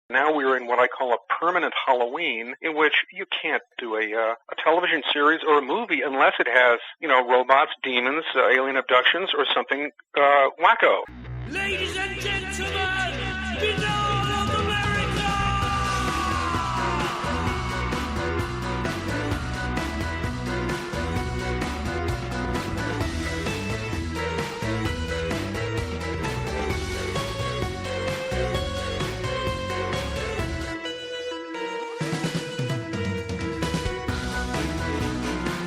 Now we're in what I call a permanent Halloween, in which you can't do a television series or a movie unless it has, robots, demons, alien abductions, or something wacko. Ladies and gentlemen, beloved of America!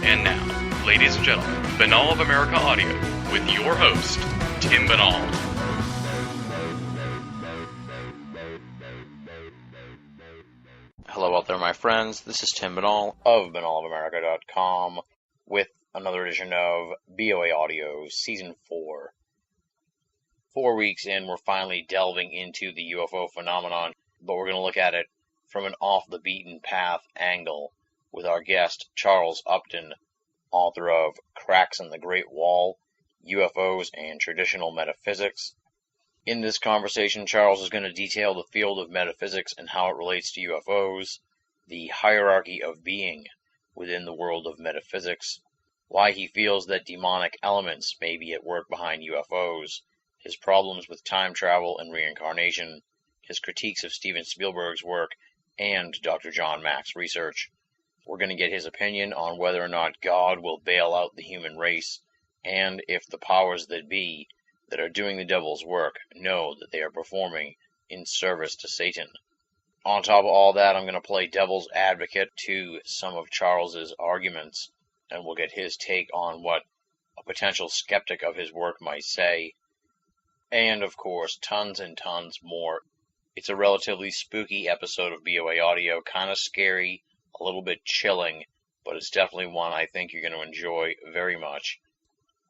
And now, ladies and gentlemen, Banal of America Audio, with your host, Tim Banal. Hello out there, my friends. This is Tim Banal of BanalofAmerica.com with another edition of BOA Audio Season 4. 4 weeks in, we're finally delving into the UFO phenomenon, but we're going to look at it from an off-the-beaten-path angle with our guest, Charles Upton, author of Cracks in the Great Wall, UFOs and Traditional Metaphysics. In this conversation, Charles is going to detail the field of metaphysics and how it relates to UFOs, the hierarchy of being within the world of metaphysics, why he feels that demonic elements may be at work behind UFOs, his problems with time travel and reincarnation, his critiques of Steven Spielberg's work, and Dr. John Mack's research. We're going to get his opinion on whether or not God will bail out the human race, and if the powers that be that are doing the devil's work know that they are performing in service to Satan. On top of all that, I'm going to play devil's advocate to some of Charles's arguments, and we'll get his take on what a potential skeptic of his work might say. And, of course, tons and tons more. It's a relatively spooky episode of BOA Audio, kind of scary, a little bit chilling, but it's definitely one I think you're going to enjoy very much.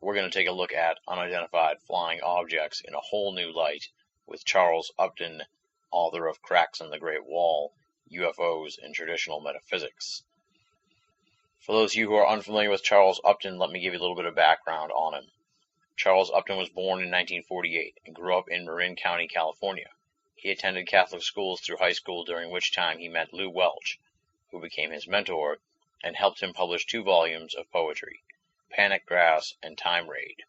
We're going to take a look at unidentified flying objects in a whole new light with Charles Upton, author of Cracks in the Great Wall, UFOs and Traditional Metaphysics. For those of you who are unfamiliar with Charles Upton, let me give you a little bit of background on him. Charles Upton was born in 1948 and grew up in Marin County, California. He attended Catholic schools through high school, during which time he met Lew Welch, who became his mentor and helped him publish 2 volumes of poetry, Panic Grass and Time Raid.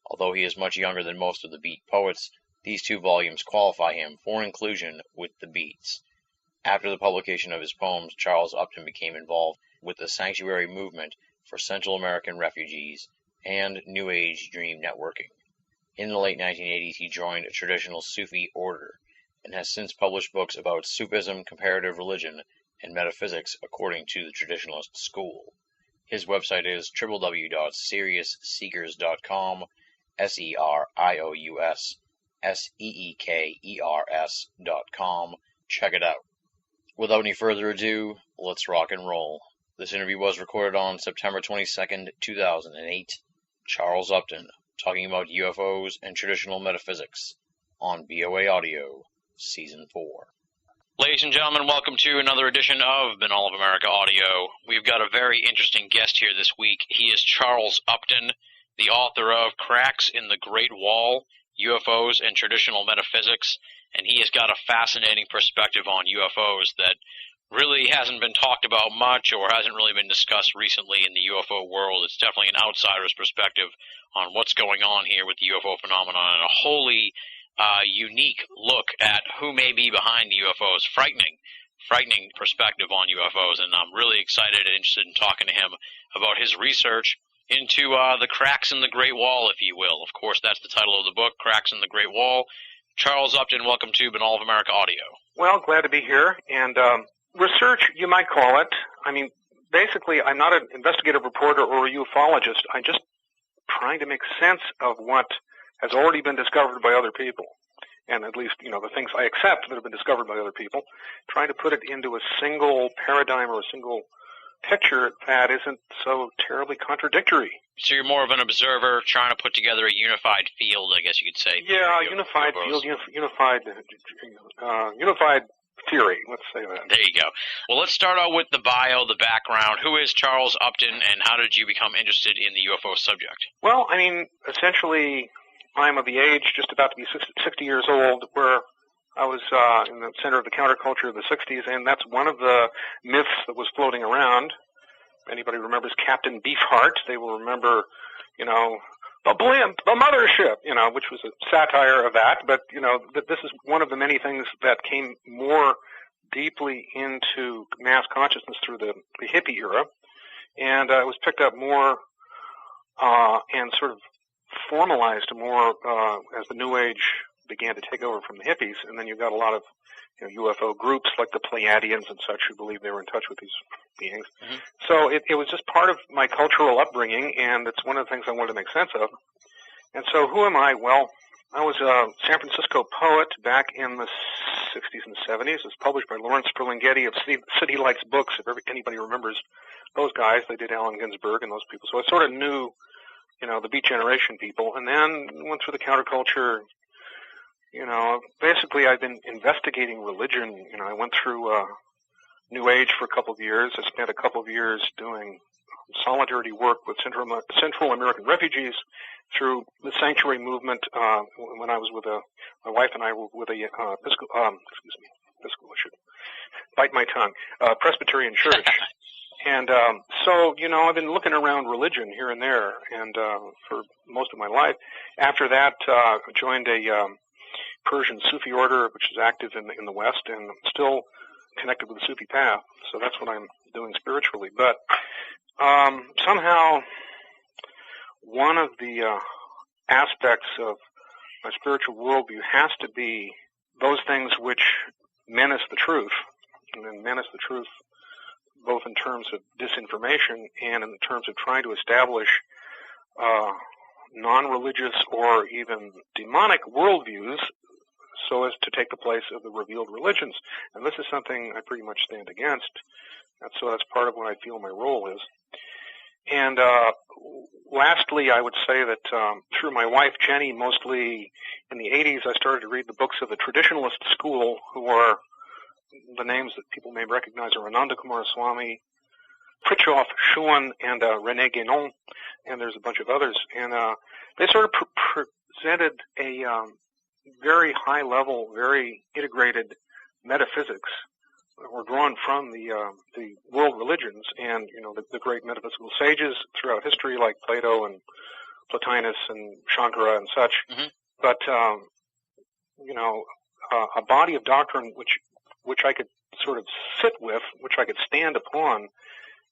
Although he is much younger than most of the Beat poets, these 2 volumes qualify him for inclusion with the Beats. After the publication of his poems, Charles Upton became involved with the Sanctuary Movement for Central American Refugees and New Age Dream Networking. In the late 1980s, he joined a traditional Sufi order and has since published books about Sufism, comparative religion, and metaphysics according to the traditionalist school. His website is www.seriousseekers.com, SERIOUSSEEKERS.com. Check it out. Without any further ado, let's rock and roll. This interview was recorded on September 22nd, 2008. Charles Upton, talking about UFOs and traditional metaphysics on BOA Audio, Season 4. Ladies and gentlemen, welcome to another edition of Banal of America Audio. We've got a very interesting guest here this week. He is Charles Upton, the author of Cracks in the Great Wall, UFOs and Traditional Metaphysics, and he has got a fascinating perspective on UFOs that really hasn't been talked about much or hasn't really been discussed recently in the UFO world. It's definitely an outsider's perspective on what's going on here with the UFO phenomenon, and a wholly unique look at who may be behind the UFOs. Frightening perspective on UFOs, and I'm really excited and interested in talking to him about his research into the cracks in the Great Wall, if you will. Of course, that's the title of the book, Cracks in the Great Wall. Charles Upton, welcome to Banal of America Audio. Well, glad to be here, and research, you might call it. I mean, basically, I'm not an investigative reporter or a ufologist. I'm just trying to make sense of what has already been discovered by other people, and at least, the things I accept that have been discovered by other people, trying to put it into a single paradigm or a single picture that isn't so terribly contradictory. So you're more of an observer trying to put together a unified field, I guess you could say. Yeah, unified field, unified theory, let's say that. There you go. Well, let's start out with the bio, the background. Who is Charles Upton, and how did you become interested in the UFO subject? Well, I mean, essentially, I'm of the age, just about to be 60 years old, where I was in the center of the counterculture of the 60s, and that's one of the myths that was floating around. If anybody remembers Captain Beefheart, they will remember, the blimp, the mothership, which was a satire of that. But, this is one of the many things that came more deeply into mass consciousness through the hippie era. And it was picked up more and sort of formalized more as the New Age began to take over from the hippies. And then you got a lot of UFO groups like the Pleiadians and such who believe they were in touch with these beings. Mm-hmm. So it was just part of my cultural upbringing, and it's one of the things I wanted to make sense of. And so who am I? Well, I was a San Francisco poet back in the 60s and 70s. It was published by Lawrence Ferlinghetti of City Lights Books, if anybody remembers those guys. They did Allen Ginsberg and those people. So I sort of knew, the Beat Generation people, and then went through the counterculture. Basically I've been investigating religion. I went through New Age for a couple of years. I spent a couple of years doing solidarity work with Central American refugees through the Sanctuary movement. When I was with my wife and I were with a Episcopal, I should bite my tongue, Presbyterian church. And so, I've been looking around religion here and there, and for most of my life. After that, joined a Persian Sufi order, which is active in the West, and still connected with the Sufi path. So that's what I'm doing spiritually. But somehow, one of the aspects of my spiritual worldview has to be those things which menace the truth, and then menace the truth both in terms of disinformation and in terms of trying to establish non-religious or even demonic worldviews so as to take the place of the revealed religions. And this is something I pretty much stand against. And so that's part of what I feel my role is. And lastly, I would say that through my wife, Jenny, mostly in the 80s, I started to read the books of the traditionalist school, who are the names that people may recognize are Ananda Kumaraswamy, Fritjof Schuon, and René Guénon, and there's a bunch of others. And they sort of presented a very high-level, very integrated metaphysics, were drawn from the world religions and the great metaphysical sages throughout history, like Plato and Plotinus and Shankara and such. Mm-hmm. But a body of doctrine which I could sort of sit with, which I could stand upon,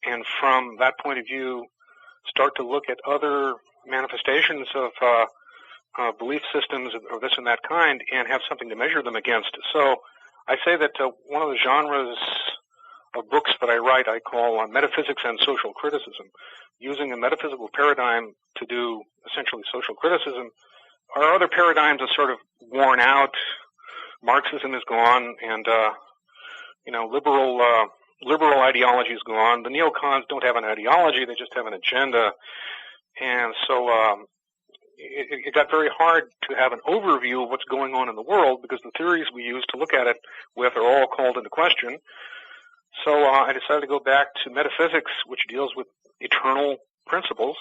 and from that point of view, start to look at other manifestations of belief systems of this and that kind, and have something to measure them against. So I say that one of the genres of books that I write I call metaphysics and social criticism. Using a metaphysical paradigm to do essentially social criticism. Our other paradigms are sort of worn out. Marxism is gone, and liberal ideology is gone. The neocons don't have an ideology; they just have an agenda. And so it got very hard to have an overview of what's going on in the world because the theories we use to look at it with are all called into question. So I decided to go back to metaphysics, which deals with eternal principles,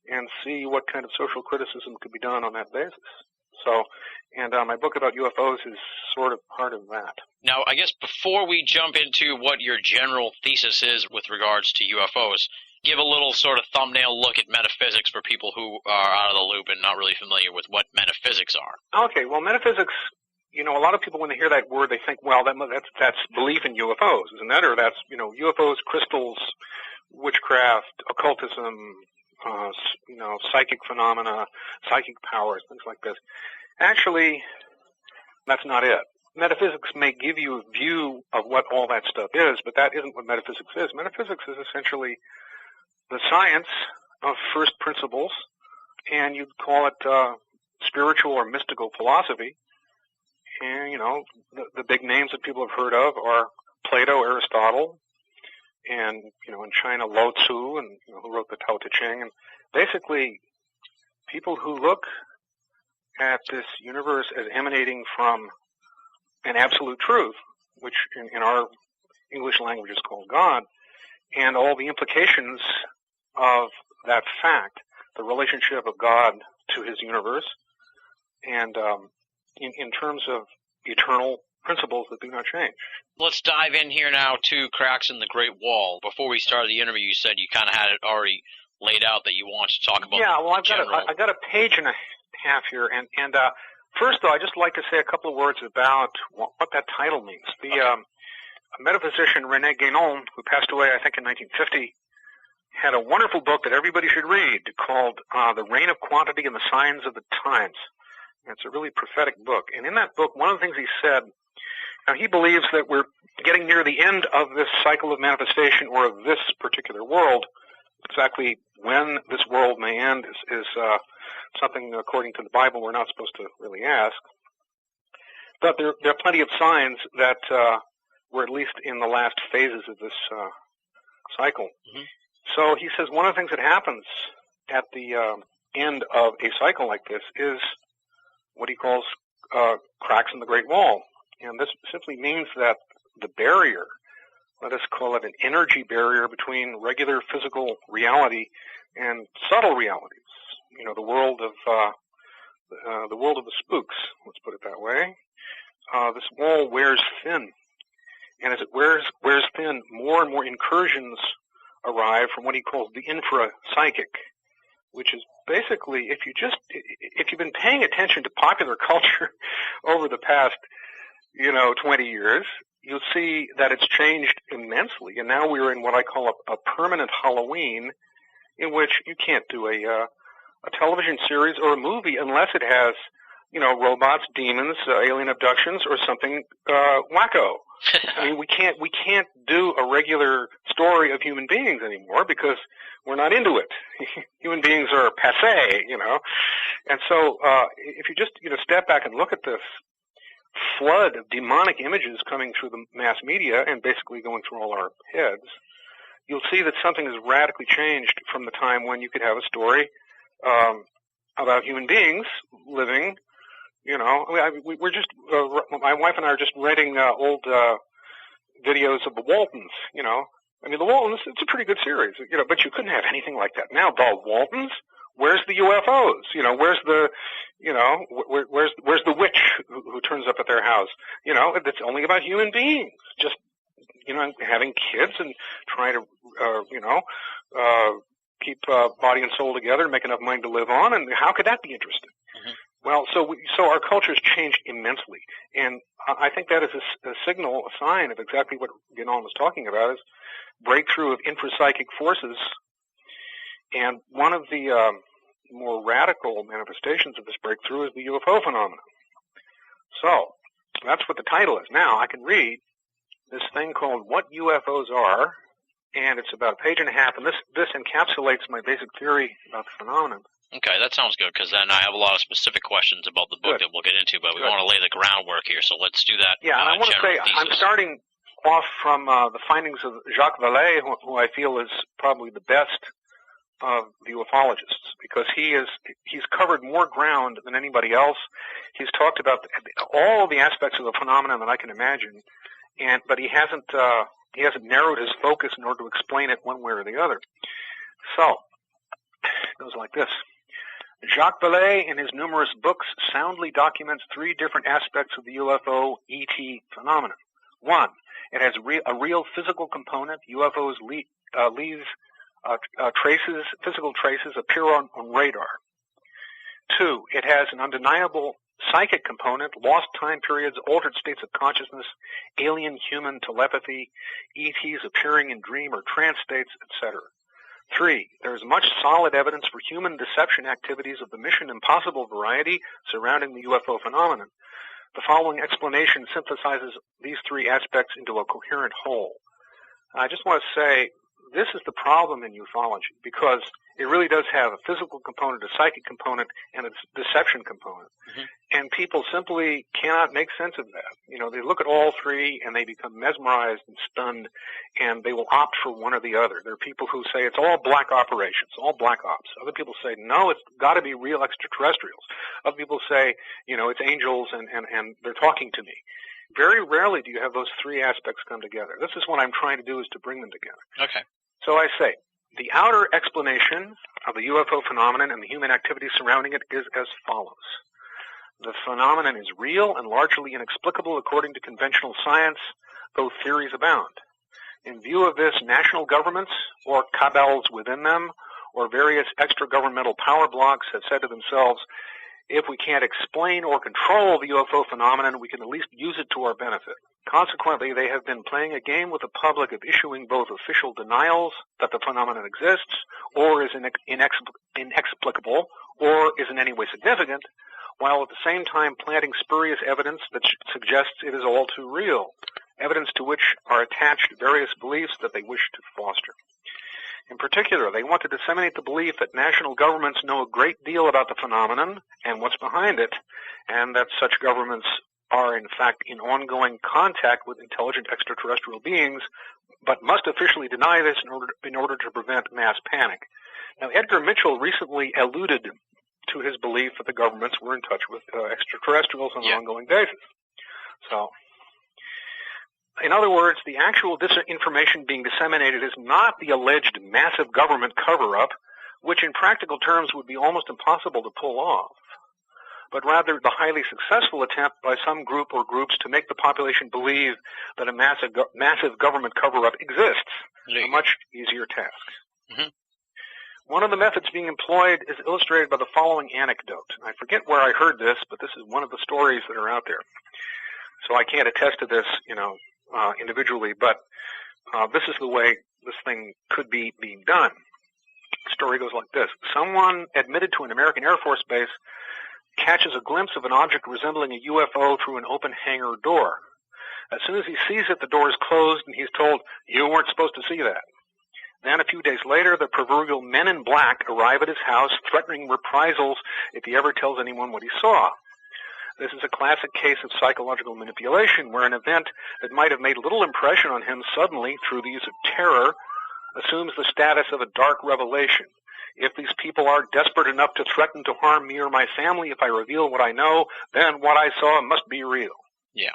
and see what kind of social criticism could be done on that basis. So, and my book about UFOs is sort of part of that. Now, I guess before we jump into what your general thesis is with regards to UFOs, give a little sort of thumbnail look at metaphysics for people who are out of the loop and not really familiar with what metaphysics are. Okay, well, metaphysics, a lot of people, when they hear that word, they think, well, that's belief in UFOs, isn't that? Or that's, UFOs, crystals, witchcraft, occultism, psychic phenomena, psychic powers, things like this. Actually, that's not it. Metaphysics may give you a view of what all that stuff is, but that isn't what metaphysics is. Metaphysics is essentially the science of first principles, and you'd call it spiritual or mystical philosophy. And, the big names that people have heard of are Plato, Aristotle, and, in China, Lao Tzu, and who wrote the Tao Te Ching. And basically, people who look at this universe as emanating from an absolute truth, which in our English language is called God, and all the implications of that fact, the relationship of God to his universe, and in terms of eternal principles that do not change. Let's dive in here now to cracks in the Great Wall. Before we started the interview, you said you kind of had it already laid out that you wanted to talk about. Yeah, well, I've I've got a page and a half here, and first though, I'd just like to say a couple of words about what that title means. The metaphysician René Guénon, who passed away, I think, in 1950, had a wonderful book that everybody should read called The Reign of Quantity and the Signs of the Times. And it's a really prophetic book. And in that book, one of the things he said, now he believes that we're getting near the end of this cycle of manifestation or of this particular world. Exactly when this world may end is something, according to the Bible, we're not supposed to really ask. But there are plenty of signs that we're at least in the last phases of this cycle. Mm-hmm. So he says one of the things that happens at the end of a cycle like this is what he calls cracks in the Great Wall. And this simply means that the barrier, let us call it an energy barrier between regular physical reality and subtle realities, you know, the world of the spooks, let's put it that way. This wall wears thin. And as it wears thin, more and more incursions arrive from what he calls the infra-psychic, which is basically, if you've been paying attention to popular culture over the past, 20 years, you'll see that it's changed immensely. And now we're in what I call a permanent Halloween, in which you can't do a television series or a movie unless it has, robots, demons, alien abductions, or something wacko. I mean, we can't do a regular story of human beings anymore because we're not into it. Human beings are passé, And so, if you just, step back and look at this flood of demonic images coming through the mass media and basically going through all our heads, you'll see that something has radically changed from the time when you could have a story about human beings living. We're just my wife and I are just renting old videos of the Waltons. The Waltons, it's a pretty good series. But you couldn't have anything like that now. The Waltons, where's the UFOs? Where's the, where's the witch who turns up at their house? It's only about human beings. Just having kids and trying to keep body and soul together, and make enough money to live on. And how could that be interesting? Mm-hmm. Well, so our culture's changed immensely, and I think that is a signal, a sign of exactly what Guénon was talking about, is breakthrough of infrapsychic forces. And one of the more radical manifestations of this breakthrough is the UFO phenomenon. So that's what the title is. Now I can read this thing called "What UFOs Are," and it's about a page and a half, and this encapsulates my basic theory about the phenomenon. Okay, that sounds good, because then I have a lot of specific questions about the book that we'll get into, but we want to lay the groundwork here, so let's do that. Yeah, and I want to say, I'm starting off from the findings of Jacques Vallée, who I feel is probably the best of the ufologists, because he's covered more ground than anybody else. He's talked about all of the aspects of the phenomenon that I can imagine, but he hasn't narrowed his focus in order to explain it one way or the other. So, it goes like this. Jacques Vallée, in his numerous books, soundly documents three different aspects of the UFO ET phenomenon. One, it has a real physical component. UFOs leave physical traces appear on radar. Two, it has an undeniable psychic component, lost time periods, altered states of consciousness, alien-human telepathy, ETs appearing in dream or trance states, etc. Three, there is much solid evidence for human deception activities of the Mission Impossible variety surrounding the UFO phenomenon. The following explanation synthesizes these three aspects into a coherent whole. I just want to say, this is the problem in ufology, because it really does have a physical component, a psychic component, and a deception component. Mm-hmm. And people simply cannot make sense of that. They look at all three and they become mesmerized and stunned, and they will opt for one or the other. There are people who say it's all black operations, all black ops. Other people say, no, it's got to be real extraterrestrials. Other people say, it's angels and they're talking to me. Very rarely do you have those three aspects come together. This is what I'm trying to do, is to bring them together. Okay. So I say, the outer explanation of the UFO phenomenon and the human activity surrounding it is as follows. The phenomenon is real and largely inexplicable according to conventional science, though theories abound. In view of this, national governments, or cabals within them, or various extra-governmental power blocks have said to themselves, if we can't explain or control the UFO phenomenon, we can at least use it to our benefit. Consequently, they have been playing a game with the public of issuing both official denials that the phenomenon exists, or is inexplicable, or is in any way significant, while at the same time planting spurious evidence that suggests it is all too real, evidence to which are attached various beliefs that they wish to foster. In particular, they want to disseminate the belief that national governments know a great deal about the phenomenon and what's behind it, and that such governments are in fact in ongoing contact with intelligent extraterrestrial beings, but must officially deny this in order to prevent mass panic. Now, Edgar Mitchell recently alluded to his belief that the governments were in touch with extraterrestrials on an ongoing basis. So, in other words, the actual disinformation being disseminated is not the alleged massive government cover-up, which in practical terms would be almost impossible to pull off, but rather the highly successful attempt by some group or groups to make the population believe that a massive government cover-up exists, a much easier task. Mm-hmm. One of the methods being employed is illustrated by the following anecdote. I forget where I heard this, but this is one of the stories that are out there. So I can't attest to this, individually, but this is the way this thing could be being done. The story goes like this. Someone admitted to an American Air Force base catches a glimpse of an object resembling a UFO through an open hangar door. As soon as he sees it, the door is closed, and he's told, "You weren't supposed to see that." Then, a few days later, the proverbial men in black arrive at his house, threatening reprisals if he ever tells anyone what he saw. This is a classic case of psychological manipulation, where an event that might have made little impression on him suddenly, through the use of terror, assumes the status of a dark revelation. If these people are desperate enough to threaten to harm me or my family if I reveal what I know, then what I saw must be real. Yeah.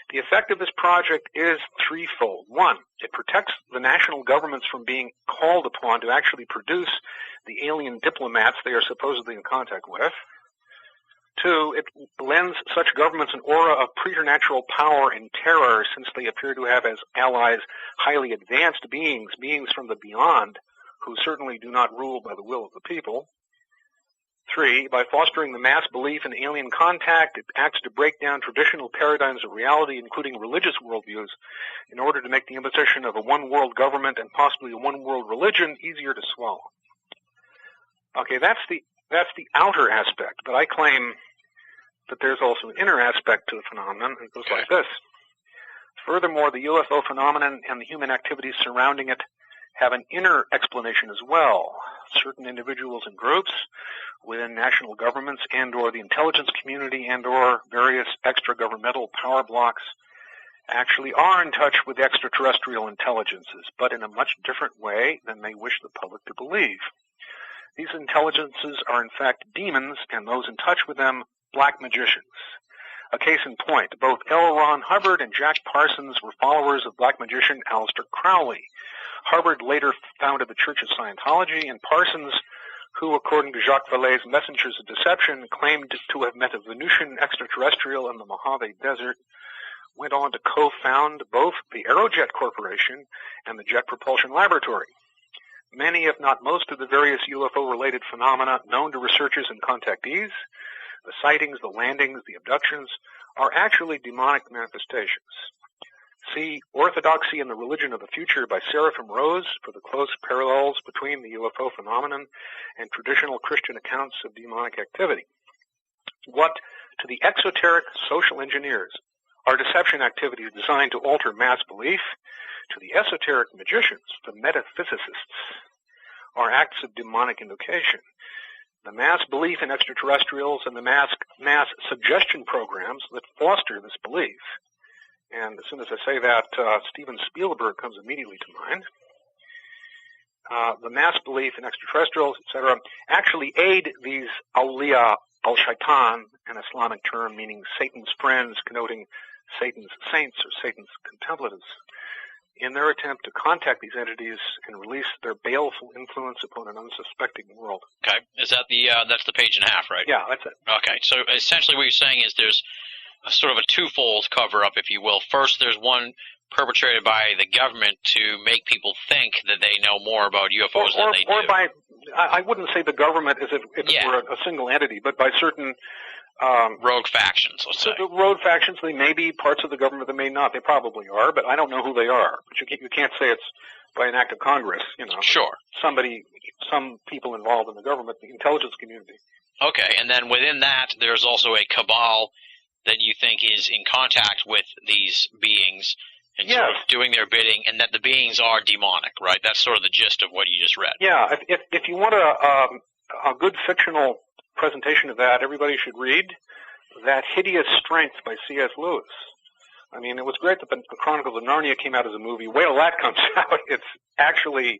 The effect of this project is threefold. One, it protects the national governments from being called upon to actually produce the alien diplomats they are supposedly in contact with. Two, it lends such governments an aura of preternatural power and terror, since they appear to have as allies highly advanced beings from the beyond, who certainly do not rule by the will of the people. Three, by fostering the mass belief in alien contact, it acts to break down traditional paradigms of reality, including religious worldviews, in order to make the imposition of a one-world government and possibly a one-world religion easier to swallow. Okay, that's the outer aspect, but I claim that there's also an inner aspect to the phenomenon, and it goes like this. Furthermore, the UFO phenomenon and the human activities surrounding it have an inner explanation as well. Certain individuals and groups within national governments and or the intelligence community and or various extra-governmental power blocks actually are in touch with extraterrestrial intelligences, but in a much different way than they wish the public to believe. These intelligences are in fact demons, and those in touch with them, black magicians. A case in point, both L. Ron Hubbard and Jack Parsons were followers of black magician Aleister Crowley. Hubbard later founded the Church of Scientology, and Parsons, who, according to Jacques Vallée's Messengers of Deception, claimed to have met a Venusian extraterrestrial in the Mojave Desert, went on to co-found both the Aerojet Corporation and the Jet Propulsion Laboratory. Many, if not most, of the various UFO-related phenomena known to researchers and contactees, the sightings, the landings, the abductions, are actually demonic manifestations. See Orthodoxy and the Religion of the Future by Seraphim Rose for the close parallels between the UFO phenomenon and traditional Christian accounts of demonic activity. What, to the exoteric social engineers, are deception activities designed to alter mass belief, to the esoteric magicians, the metaphysicists, are acts of demonic invocation. The mass belief in extraterrestrials and the mass suggestion programs that foster this belief. And as soon as I say that, Steven Spielberg comes immediately to mind. The mass belief in extraterrestrials, etc., actually aid these awliya al-shaitan, an Islamic term meaning Satan's friends, connoting Satan's saints or Satan's contemplatives, in their attempt to contact these entities and release their baleful influence upon an unsuspecting world. Okay. Is that that's the page and a half, right? Yeah, that's it. Okay. So essentially what you're saying is there's a sort of a twofold cover-up, if you will. First, there's one perpetrated by the government to make people think that they know more about UFOs than they do. Or by, I wouldn't say the government as if it were a single entity, but by certain rogue factions, let's say. The rogue factions, they may be parts of the government, they may not. They probably are, but I don't know who they are. But you can't say it's by an act of Congress, you know. Sure. Some people involved in the government, the intelligence community. Okay, and then within that, there's also a cabal that you think is in contact with these beings and sort of doing their bidding, and that the beings are demonic, right? That's sort of the gist of what you just read. Yeah, if you want a good fictional presentation of that, everybody should read That Hideous Strength by C.S. Lewis. I mean, it was great that the Chronicles of Narnia came out as a movie. Wait till that comes out. It's actually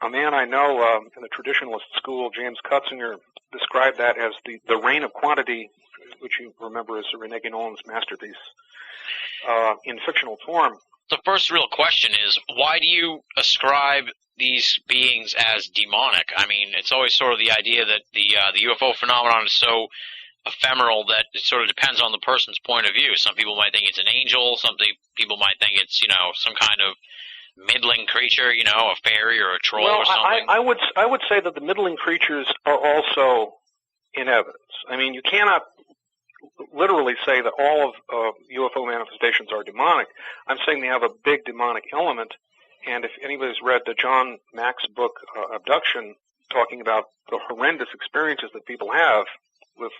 a man I know in the traditionalist school, James Cutzinger, described that as the reign of quantity, which you remember is René Guénon's masterpiece, in fictional form. The first real question is, why do you ascribe these beings as demonic? I mean, it's always sort of the idea that the UFO phenomenon is so ephemeral that it sort of depends on the person's point of view. Some people might think it's an angel. Some people might think it's, some kind of middling creature, a fairy or a troll or something. I would say that the middling creatures are also in evidence. I mean, you cannot literally say that all of UFO manifestations are demonic. I'm saying they have a big demonic element, and if anybody's read the John Mack's book, Abduction, talking about the horrendous experiences that people have with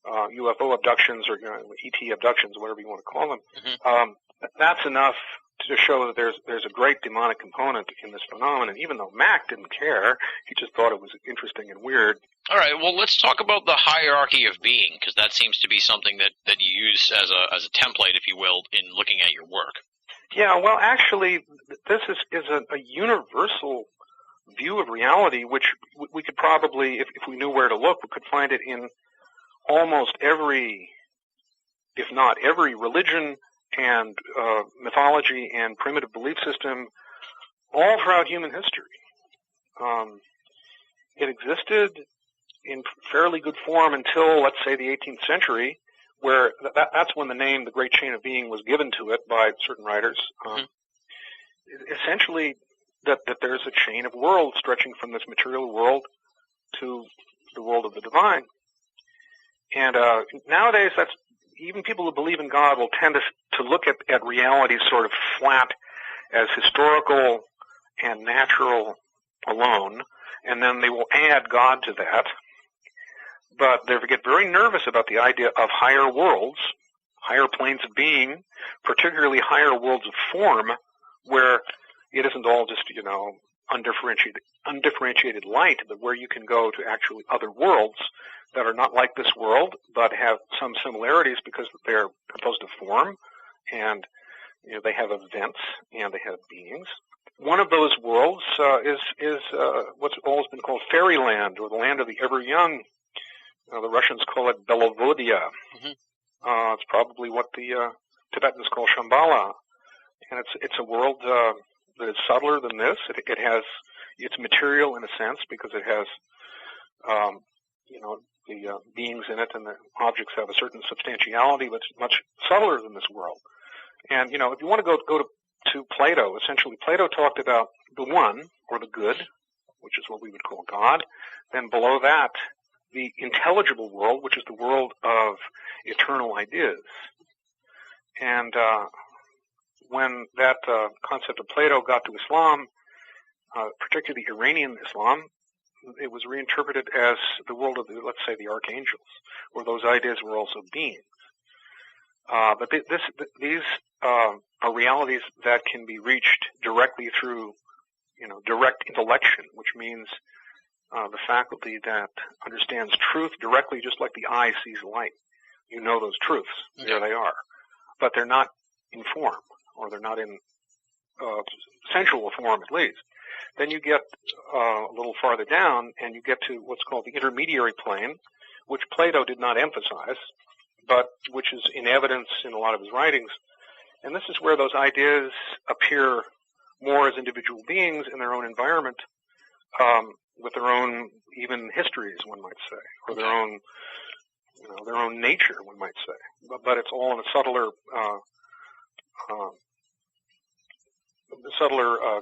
UFO abductions or ET abductions, whatever you want to call them, that's enough to show that there's a great demonic component in this phenomenon. Even though Mack didn't care, he just thought it was interesting and weird. All right, well, let's talk about the hierarchy of being, because that seems to be something that you use as a template, if you will, in looking at your work. Yeah, well, actually, this is a universal view of reality, which we could probably, if we knew where to look, we could find it in almost every, if not every, religion and mythology and primitive belief system all throughout human history. It existed in fairly good form until, let's say, the 18th century, where that's when the name, the Great Chain of Being, was given to it by certain writers. Essentially, that there's a chain of worlds stretching from this material world to the world of the divine. And nowadays, that's even people who believe in God will tend to look at reality sort of flat as historical and natural alone, and then they will add God to that. But they get very nervous about the idea of higher worlds, higher planes of being, particularly higher worlds of form, where it isn't all just, undifferentiated light, but where you can go to actually other worlds that are not like this world, but have some similarities because they're composed of form, and they have events, and they have beings. One of those worlds is what's always been called fairyland, or the land of the ever young. The Russians call it Belovodia. It's probably what the Tibetans call Shambhala, and it's a world that is subtler than this. It has it's material in a sense because it has the beings in it, and the objects have a certain substantiality, but it's much subtler than this world. And if you want to go to Plato, essentially Plato talked about the one, or the good, which is what we would call God. Then below that, the intelligible world, which is the world of eternal ideas. And when that concept of Plato got to Islam, particularly Iranian Islam, it was reinterpreted as the world of, let's say, the archangels, where those ideas were also beings. But these are realities that can be reached directly through, direct intellection, which means the faculty that understands truth directly, just like the eye sees light. You know those truths. Okay. There they are. But they're not in form, or they're not in sensual form, at least. Then you get a little farther down, and you get to what's called the intermediary plane, which Plato did not emphasize, but which is in evidence in a lot of his writings And this is where those ideas appear more as individual beings in their own environment, with their own even histories, one might say, or their own, their own nature, one might say. But it's all in a subtler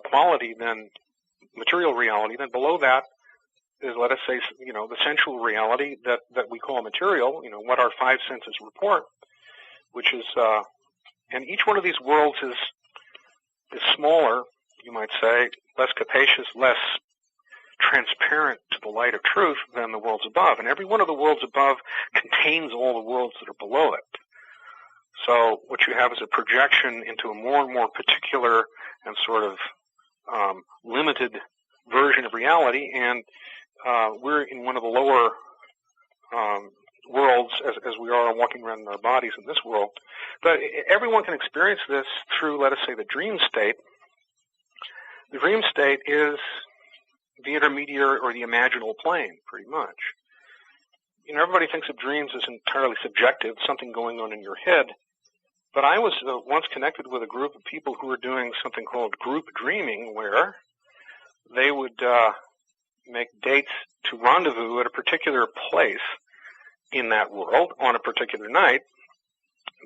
quality than material reality. Then below that is, let us say, the sensual reality that we call material, what our five senses report, which is, and each one of these worlds is smaller, you might say, less capacious, less transparent to the light of truth than the worlds above. And every one of the worlds above contains all the worlds that are below it. So what you have is a projection into a more and more particular and sort of limited version of reality, and we're in one of the lower worlds as we are walking around in our bodies in this world. But everyone can experience this through, let us say, the dream state. The dream state is the intermediary or the imaginal plane, pretty much. Everybody thinks of dreams as entirely subjective, something going on in your head. But I was once connected with a group of people who were doing something called group dreaming, where they would make dates to rendezvous at a particular place in that world on a particular night.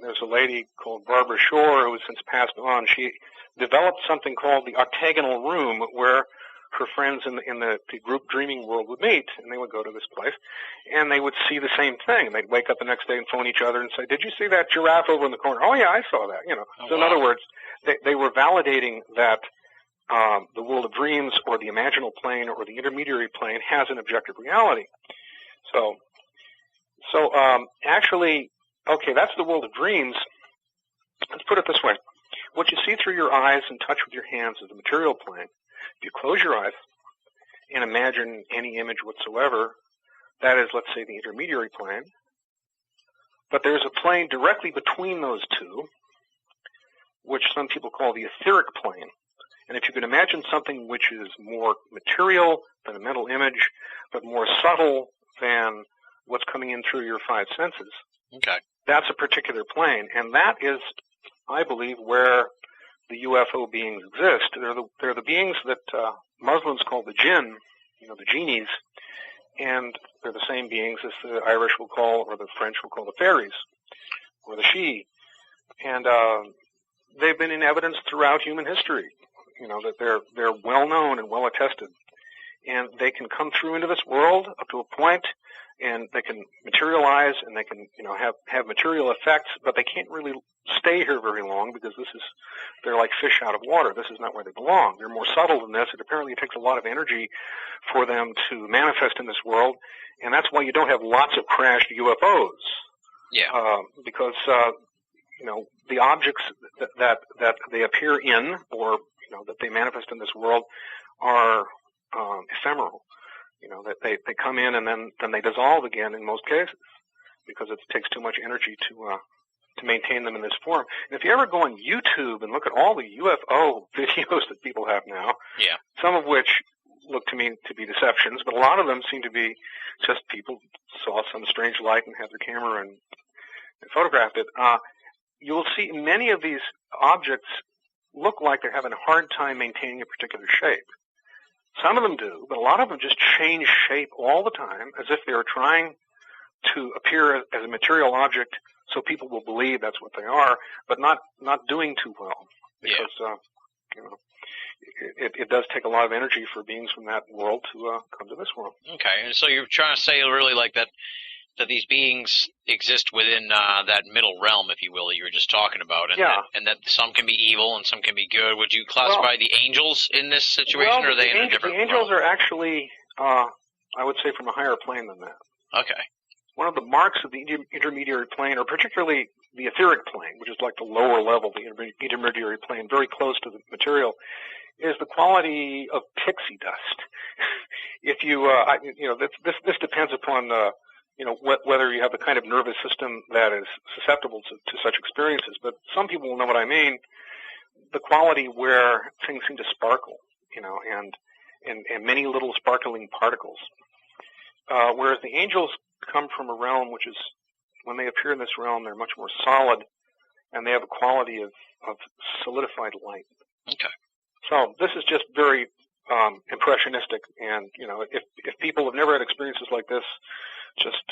There's a lady called Barbara Shore who has since passed on. She developed something called the octagonal room, where her friends in the group dreaming world would meet, and they would go to this place, and they would see the same thing. They'd wake up the next day and phone each other and say, "Did you see that giraffe over in the corner?" "Oh yeah, I saw that." Oh, so in other words, they were validating that the world of dreams, or the imaginal plane, or the intermediary plane, has an objective reality. So actually, okay, that's the world of dreams. Let's put it this way. What you see through your eyes and touch with your hands is the material plane. If you close your eyes and imagine any image whatsoever, that is, let's say, the intermediary plane. But there's a plane directly between those two, which some people call the etheric plane. And if you can imagine something which is more material than a mental image, but more subtle than what's coming in through your five senses, okay, that's a particular plane. And that is, I believe, where the UFO beings exist. They're the beings that Muslims call the jinn, the genies, and they're the same beings as the Irish will call, or the French will call, the fairies, or the Shi. And they've been in evidence throughout human history, that they're well known and well attested. And they can come through into this world up to a point, and they can materialize, and they can, have material effects, but they can't really stay here very long, because they're like fish out of water. This is not where they belong. They're more subtle than this. Apparently it takes a lot of energy for them to manifest in this world, and that's why you don't have lots of crashed UFOs. Yeah. Because, the objects that they appear in, or, that they manifest in this world, are ephemeral. That they come in and then they dissolve again in most cases, because it takes too much energy to maintain them in this form. And if you ever go on YouTube and look at all the UFO videos that people have now, yeah, some of which look to me to be deceptions, but a lot of them seem to be just people saw some strange light and had their camera and photographed it. You'll see many of these objects look like they're having a hard time maintaining a particular shape. Some of them do, but a lot of them just change shape all the time, as if they're trying to appear as a material object so people will believe that's what they are, but not doing too well. Because, it does take a lot of energy for beings from that world to come to this world. Okay, and so you're trying to say really like that these beings exist within that middle realm, if you will, that you were just talking about, and that some can be evil and some can be good. Would you classify the angels in this situation, or are they in a different The angels are actually, I would say, from a higher plane than that. Okay. One of the marks of the intermediary plane, or particularly the etheric plane, which is like the lower level, the intermediary plane, very close to the material, is the quality of pixie dust. If you, this depends upon whether you have the kind of nervous system that is susceptible to such experiences. But some people will know what I mean. The quality where things seem to sparkle, and many little sparkling particles. Whereas the angels come from a realm which is, when they appear in this realm, they're much more solid, and they have a quality of solidified light. Okay. So this is just very impressionistic, and if people have never had experiences like this, just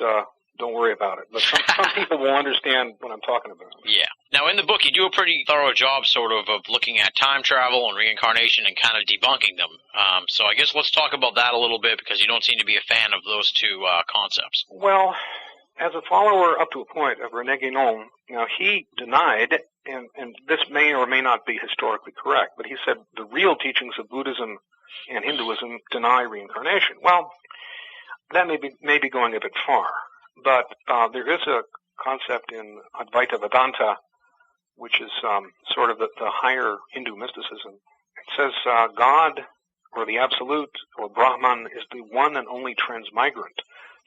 don't worry about it. But some people will understand what I'm talking about. Yeah. Now, in the book, you do a pretty thorough job, sort of looking at time travel and reincarnation and kind of debunking them. So I guess let's talk about that a little bit, because you don't seem to be a fan of those two concepts. Well, as a follower up to a point of René Guénon, he denied, and this may or may not be historically correct, but he said the real teachings of Buddhism and Hinduism deny reincarnation. Well, that may be going a bit far, but there is a concept in Advaita Vedanta, which is sort of the higher Hindu mysticism. It says God, or the Absolute, or Brahman, is the one and only transmigrant.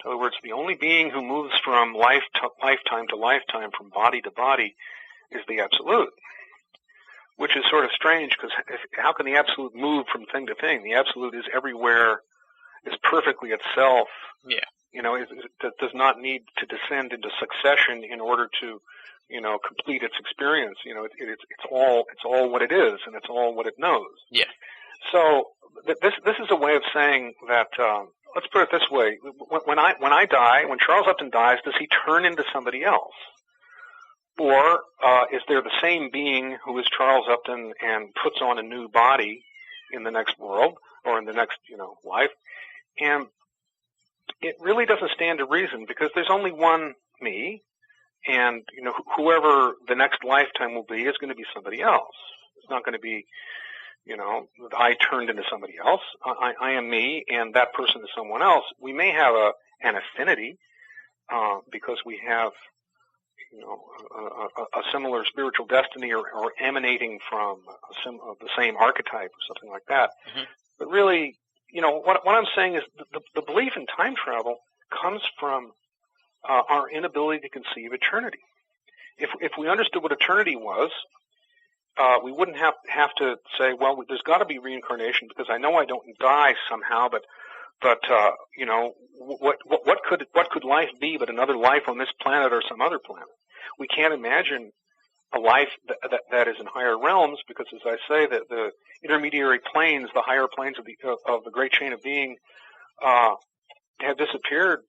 In other words, the only being who moves from lifetime to lifetime, from body to body, is the Absolute. Which is sort of strange, because how can the Absolute move from thing to thing? The Absolute is everywhere, is perfectly itself. Yeah. It does not need to descend into succession in order to, complete its experience. It's all what it is, and it's all what it knows. Yeah. So this is a way of saying that. Let's put it this way: when I die, when Charles Upton dies, does he turn into somebody else? Or is there the same being who is Charles Upton and puts on a new body in the next world or in the next, life? And it really doesn't stand to reason, because there's only one me, and whoever the next lifetime will be is going to be somebody else. It's not going to be, I turned into somebody else. I am me, and that person is someone else. We may have an affinity because we have a similar spiritual destiny, or emanating from the same archetype or something like that. Mm-hmm. But really, what I'm saying is the belief in time travel comes from our inability to conceive eternity. If we understood what eternity was, we wouldn't have to say, well, there's got to be reincarnation, because I know I don't die somehow, but what could life be but another life on this planet or some other planet? We can't imagine a life that is in higher realms, because, as I say, the intermediary planes, the higher planes of the great chain of being, have disappeared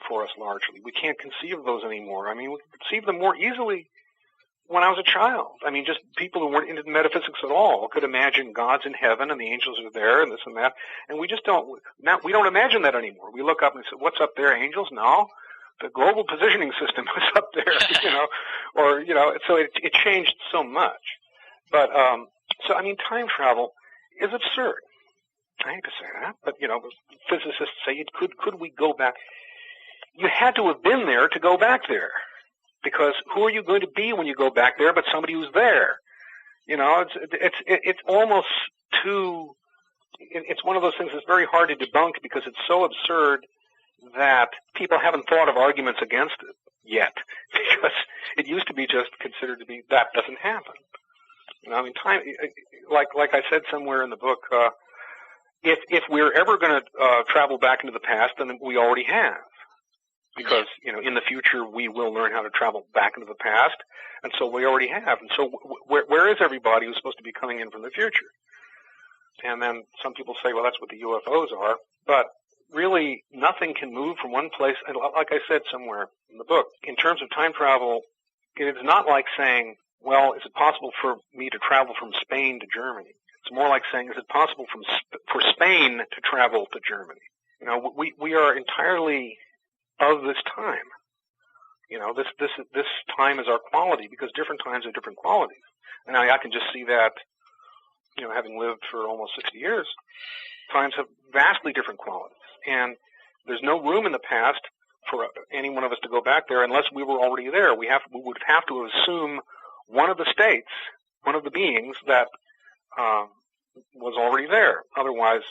for us largely. We can't conceive of those anymore. I mean, we could conceive them more easily when I was a child. I mean, just people who weren't into metaphysics at all could imagine God's in heaven and the angels are there and this and that, and we just don't. Now we don't imagine that anymore. We look up and say, "What's up there, angels?" No, the global positioning system is up there, So it changed so much. But so I mean, time travel is absurd. I hate to say that, but physicists say could we go back? You had to have been there to go back there. Because who are you going to be when you go back there but somebody who's there? It's almost too. It's one of those things that's very hard to debunk, because it's so absurd that people haven't thought of arguments against it yet. Because it used to be just considered to be that doesn't happen. Time. Like I said somewhere in the book, if we're ever going to travel back into the past, then we already have. Because, in the future we will learn how to travel back into the past, and so we already have. And so where is everybody who's supposed to be coming in from the future? And then some people say, well, that's what the UFOs are. But really, nothing can move from one place. And like I said somewhere in the book, in terms of time travel, it is not like saying, well, is it possible for me to travel from Spain to Germany? It's more like saying, is it possible for Spain to travel to Germany? We are entirely of this time. This time is our quality, because different times have different qualities. And I can just see that, having lived for almost 60 years, times have vastly different qualities. And there's no room in the past for any one of us to go back there unless we were already there. We would have to assume one of the states, one of the beings that was already there. Otherwise,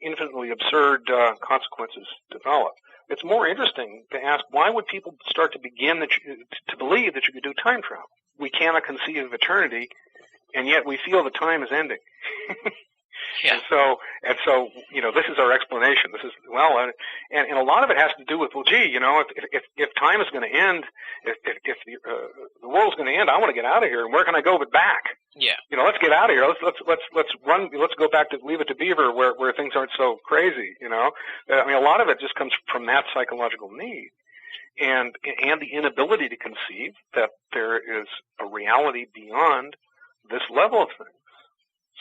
infinitely absurd consequences develop. It's more interesting to ask, why would people start to begin to believe that you could do time travel? We cannot conceive of eternity, and yet we feel the time is ending. Yeah. And so, this is our explanation. This is, and a lot of it has to do with, if time is going to end, if the world's going to end, I want to get out of here. And where can I go but back? Yeah. Let's get out of here. Let's run. Let's go back to Leave It to Beaver, where things aren't so crazy. A lot of it just comes from that psychological need, and the inability to conceive that there is a reality beyond this level of things.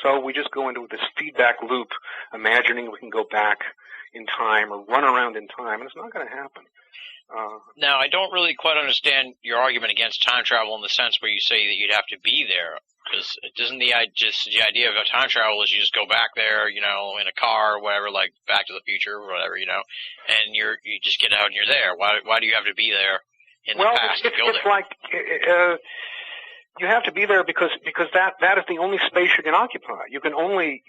So we just go into this feedback loop, imagining we can go back in time or run around in time, and it's not going to happen. Now, I don't really quite understand your argument against time travel in the sense where you say that you'd have to be there. Because doesn't the idea of time travel is you just go back there, in a car or whatever, like Back to the Future or whatever, and you just get out and you're there. Why do you have to be there in the past to go there? It's like you have to be there because that is the only space you can occupy. You can only,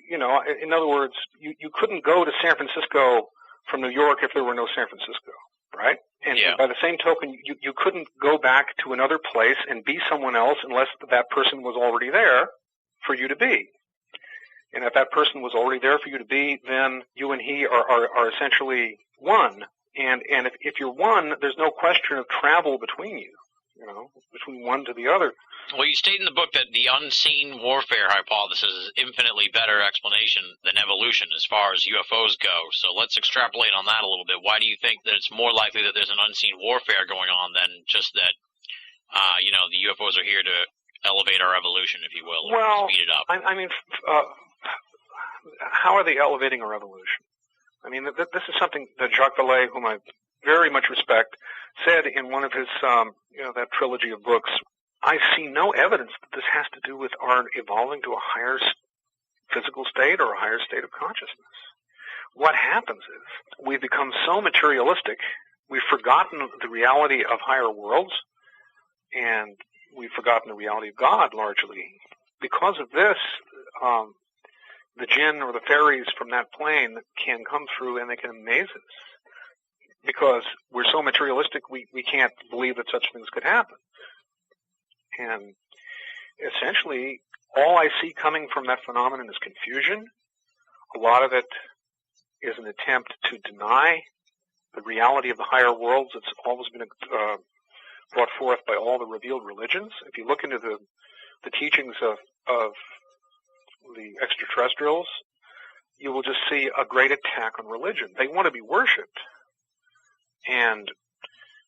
in other words, you couldn't go to San Francisco from New York if there were no San Francisco, right? And by the same token, you couldn't go back to another place and be someone else unless that person was already there for you to be. And if that person was already there for you to be, then you and he are essentially one. And if you're one, there's no question of travel between you, between one to the other. Well, you state in the book that the unseen warfare hypothesis is infinitely better explanation than evolution as far as UFOs go. So let's extrapolate on that a little bit. Why do you think that it's more likely that there's an unseen warfare going on than just that, the UFOs are here to elevate our evolution, if you will, or speed it up? How are they elevating our evolution? I mean, this is something that Jacques Vallée, whom I very much respect, said in one of his, that trilogy of books. I see no evidence that this has to do with our evolving to a higher physical state or a higher state of consciousness. What happens is we've become so materialistic, we've forgotten the reality of higher worlds, and we've forgotten the reality of God largely. Because of this, the jinn or the fairies from that plane can come through and they can amaze us. Because we're so materialistic, we can't believe that such things could happen. And essentially, all I see coming from that phenomenon is confusion. A lot of it is an attempt to deny the reality of the higher worlds. It's always been brought forth by all the revealed religions. If you look into the teachings of the extraterrestrials, you will just see a great attack on religion. They want to be worshipped. And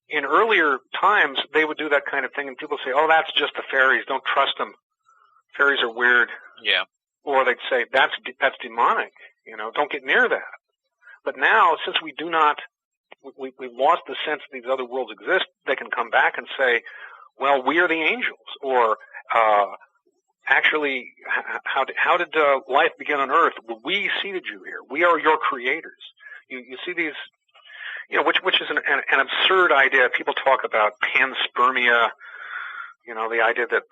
in earlier times, they would do that kind of thing, and people say, "Oh, that's just the fairies. Don't trust them. Fairies are weird." Yeah. Or they'd say, "That's demonic. Don't get near that." But now, since we've lost the sense that these other worlds exist, they can come back and say, "Well, we are the angels," or actually, how did life begin on Earth? Well, we seeded you here. We are your creators. You see these. Which is an absurd idea. People talk about panspermia, the idea that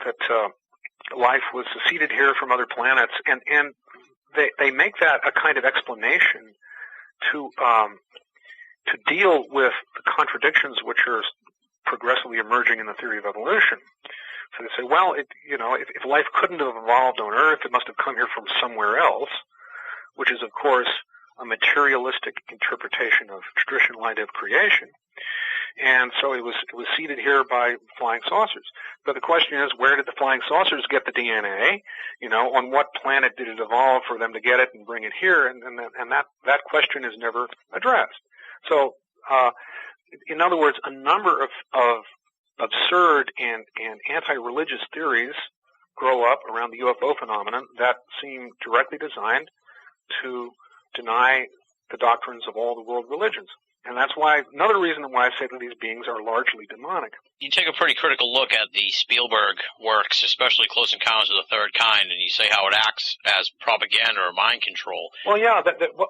life was seeded here from other planets, and they make that a kind of explanation to deal with the contradictions which are progressively emerging in the theory of evolution. So they say, well, if life couldn't have evolved on Earth, it must have come here from somewhere else, which is, of course, a materialistic interpretation of traditional idea of creation. And so it was seeded here by flying saucers. But the question is, where did the flying saucers get the DNA? On what planet did it evolve for them to get it and bring it here? And that question is never addressed. So, in other words, a number of absurd and anti-religious theories grow up around the UFO phenomenon that seem directly designed to deny the doctrines of all the world religions. And that's why, another reason why I say that these beings are largely demonic. You take a pretty critical look at the Spielberg works, especially Close Encounters of the Third Kind, and you say how it acts as propaganda or mind control. Well, yeah,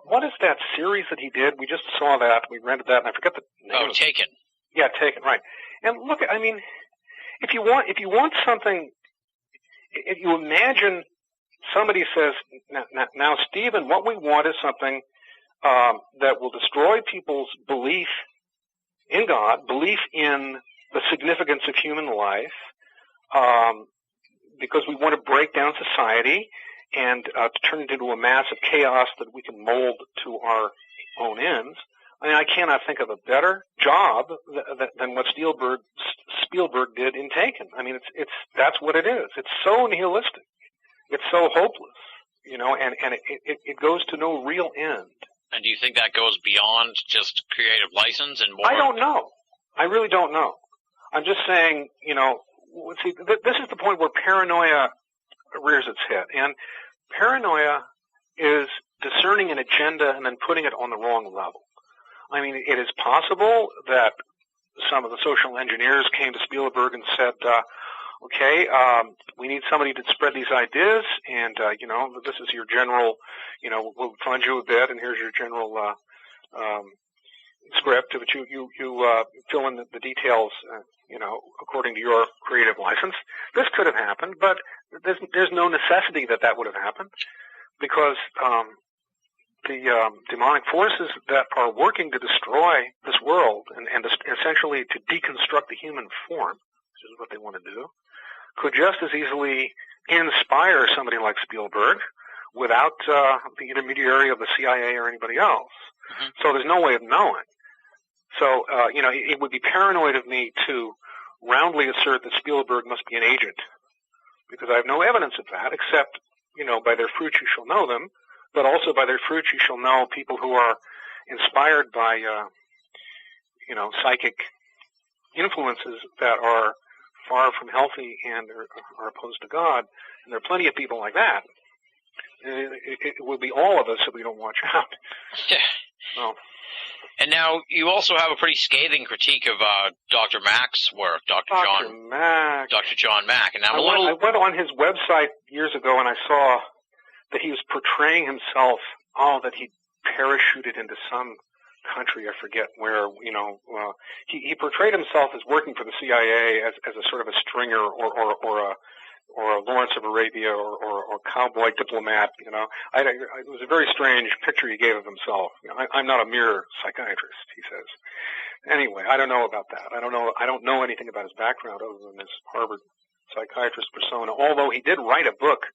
what is that series that he did? We just saw that, we rented that, and I forget the name. Oh, Taken. Yeah, Taken, right. And look, I mean, if you want something, if you imagine somebody says, now, Stephen, what we want is something that will destroy people's belief in God, belief in the significance of human life, because we want to break down society, and to turn it into a mass of chaos that we can mold to our own ends. I mean, I cannot think of a better job than what Spielberg did in Taken. I mean, that's what it is. It's so nihilistic. It's so hopeless, you know, and it goes to no real end. And do you think that goes beyond just creative license and more? I don't know. I really don't know. I'm just saying, you know, see, this is the point where paranoia rears its head. And paranoia is discerning an agenda and then putting it on the wrong level. I mean, it is possible that some of the social engineers came to Spielberg and said, okay, we need somebody to spread these ideas, and, you know, this is your general, you know, we'll fund you a bit, and here's your general script, but you fill in the details, you know, according to your creative license. This could have happened, but there's no necessity that would have happened, because the demonic forces that are working to destroy this world and essentially to deconstruct the human form, which is what they want to do, could just as easily inspire somebody like Spielberg without the intermediary of the CIA or anybody else. Mm-hmm. So there's no way of knowing. So, you know, it would be paranoid of me to roundly assert that Spielberg must be an agent, because I have no evidence of that, except, you know, by their fruits you shall know them, but also by their fruits you shall know people who are inspired by, you know, psychic influences that are far from healthy and are opposed to God. And there are plenty of people like that. It would be all of us if we don't watch out. Yeah. No. And now you also have a pretty scathing critique of Dr. Mack's work, Dr. John Mack. And I went on his website years ago and I saw that he was portraying himself, that he parachuted into some country, I forget where, you know, he portrayed himself as working for the CIA as a sort of a stringer or a Lawrence of Arabia or cowboy diplomat, you know. It was a very strange picture he gave of himself. You know, I'm not a mere psychiatrist, he says. Anyway, I don't know about that. I don't know anything about his background other than his Harvard psychiatrist persona, although he did write a book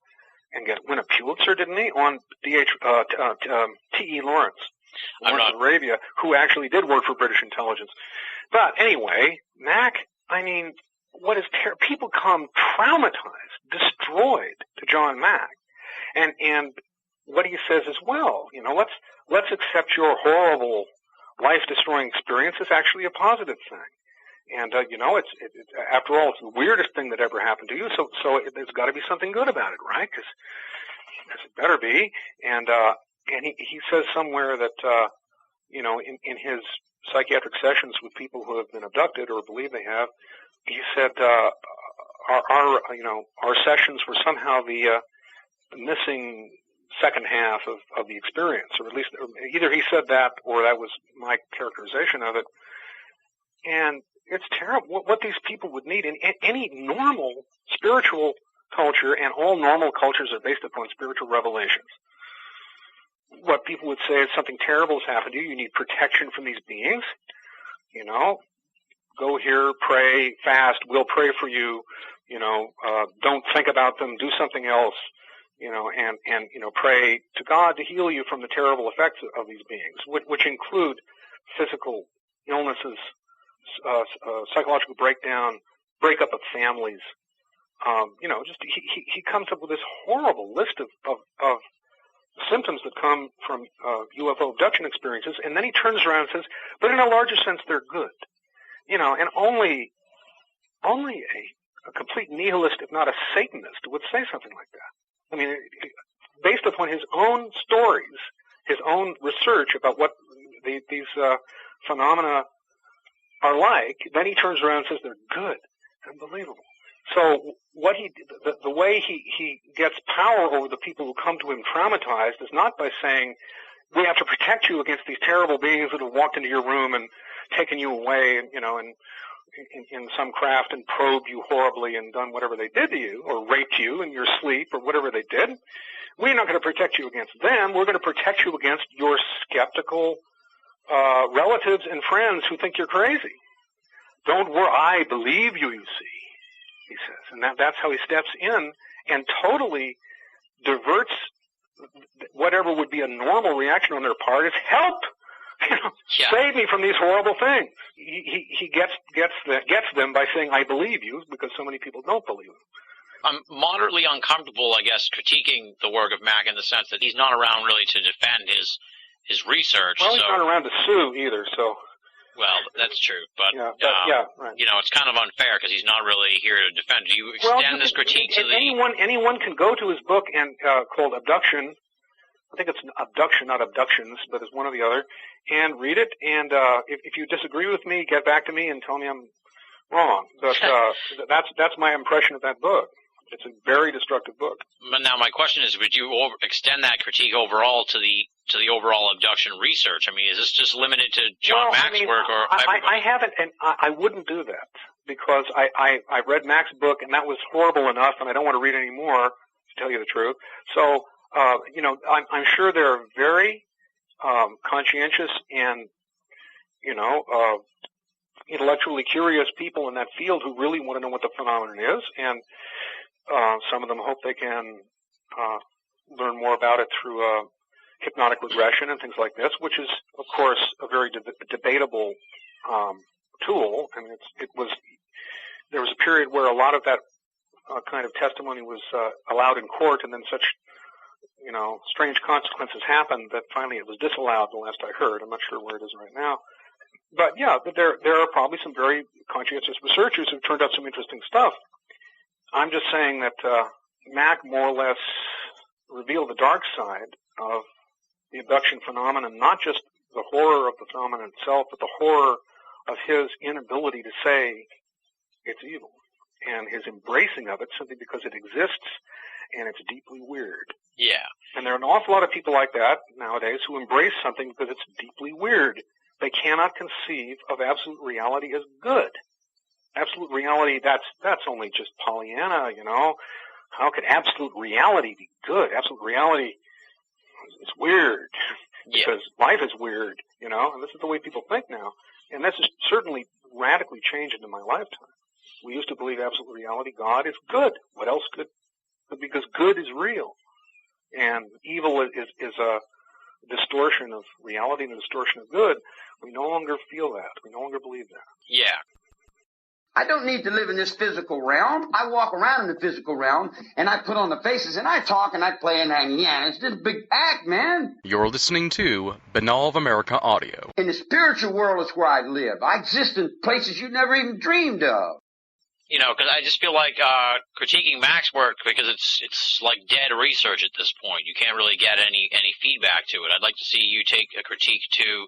and win a Pulitzer, didn't he, on T.E. Lawrence of Arabia, who actually did work for British intelligence. But anyway, Mack, I mean, people come traumatized, destroyed to John Mack. And what he says is, well, you know, let's accept your horrible life-destroying experience as actually a positive thing. And, you know, it's after all, it's the weirdest thing that ever happened to you, so there's got to be something good about it, right? Because it better be. And he says somewhere that, you know, in his psychiatric sessions with people who have been abducted or believe they have, he said, our sessions were somehow the missing second half of the experience, or at least either he said that or that was my characterization of it. And it's terrible what these people would need in any normal spiritual culture, and all normal cultures are based upon spiritual revelations. What people would say is something terrible has happened to you. You need protection from these beings. You know, go here, pray, fast. We'll pray for you. You know, don't think about them. Do something else. You know, and you know, pray to God to heal you from the terrible effects of these beings, which include physical illnesses, psychological breakdown, breakup of families. You know, just he comes up with this horrible list of symptoms that come from UFO abduction experiences, and then he turns around and says, but in a larger sense, they're good. You know, and only a complete nihilist, if not a Satanist, would say something like that. I mean, based upon his own stories, his own research about what these phenomena are like, then he turns around and says they're good. Unbelievable. So the way he gets power over the people who come to him traumatized is not by saying, we have to protect you against these terrible beings that have walked into your room and taken you away, and, you know, and in some craft and probed you horribly and done whatever they did to you, or raped you in your sleep, or whatever they did. We're not going to protect you against them. We're going to protect you against your skeptical relatives and friends who think you're crazy. Don't worry, I believe you, you see, he says. And that's how he steps in and totally diverts whatever would be a normal reaction on their part is help. Save me from these horrible things. He gets them by saying, I believe you, because so many people don't believe him. I'm moderately uncomfortable, I guess, critiquing the work of Mack in the sense that he's not around really to defend his research. Well, he's not around to sue either, so. Well, that's true, but right. It's kind of unfair because he's not really here to defend. Do you extend this critique to the... Anyone can go to his book and called Abduction. I think it's Abduction, not Abductions, but it's one or the other, and read it. And if you disagree with me, get back to me and tell me I'm wrong. But that's my impression of that book. It's a very destructive book. But now my question is, would you extend that critique overall to the overall abduction research? I mean, is this just limited to John Mack's work, or I haven't, and I wouldn't do that because I read Mack's book and that was horrible enough, and I don't want to read any more, to tell you the truth. So I'm sure there are very conscientious and intellectually curious people in that field who really want to know what the phenomenon is, and some of them hope they can learn more about it through hypnotic regression and things like this, which is, of course, a very debatable tool. I mean, there was a period where a lot of that kind of testimony was allowed in court, and then such strange consequences happened that finally it was disallowed. The last I heard, I'm not sure where it is right now. But yeah, there are probably some very conscientious researchers who've turned out some interesting stuff. I'm just saying that Mack more or less revealed the dark side of the abduction phenomenon, not just the horror of the phenomenon itself, but the horror of his inability to say it's evil, and his embracing of it simply because it exists and it's deeply weird. Yeah. And there are an awful lot of people like that nowadays who embrace something because it's deeply weird. They cannot conceive of absolute reality as good. Absolute reality, that's only just Pollyanna, How could absolute reality be good? Absolute reality is weird. Yeah. Because life is weird, and this is the way people think now. And this has certainly radically changed into my lifetime. We used to believe absolute reality, God is good. What else could? Because good is real. And evil is a distortion of reality and a distortion of good. We no longer feel that. We no longer believe that. Yeah. I don't need to live in this physical realm. I walk around in the physical realm, and I put on the faces, and I talk, and I play, and it's just a big act, man. You're listening to Banal of America Audio. In the spiritual world is where I live. I exist in places you never even dreamed of. Because I just feel like critiquing Mack's work, because it's like dead research at this point. You can't really get any feedback to it. I'd like to see you take a critique to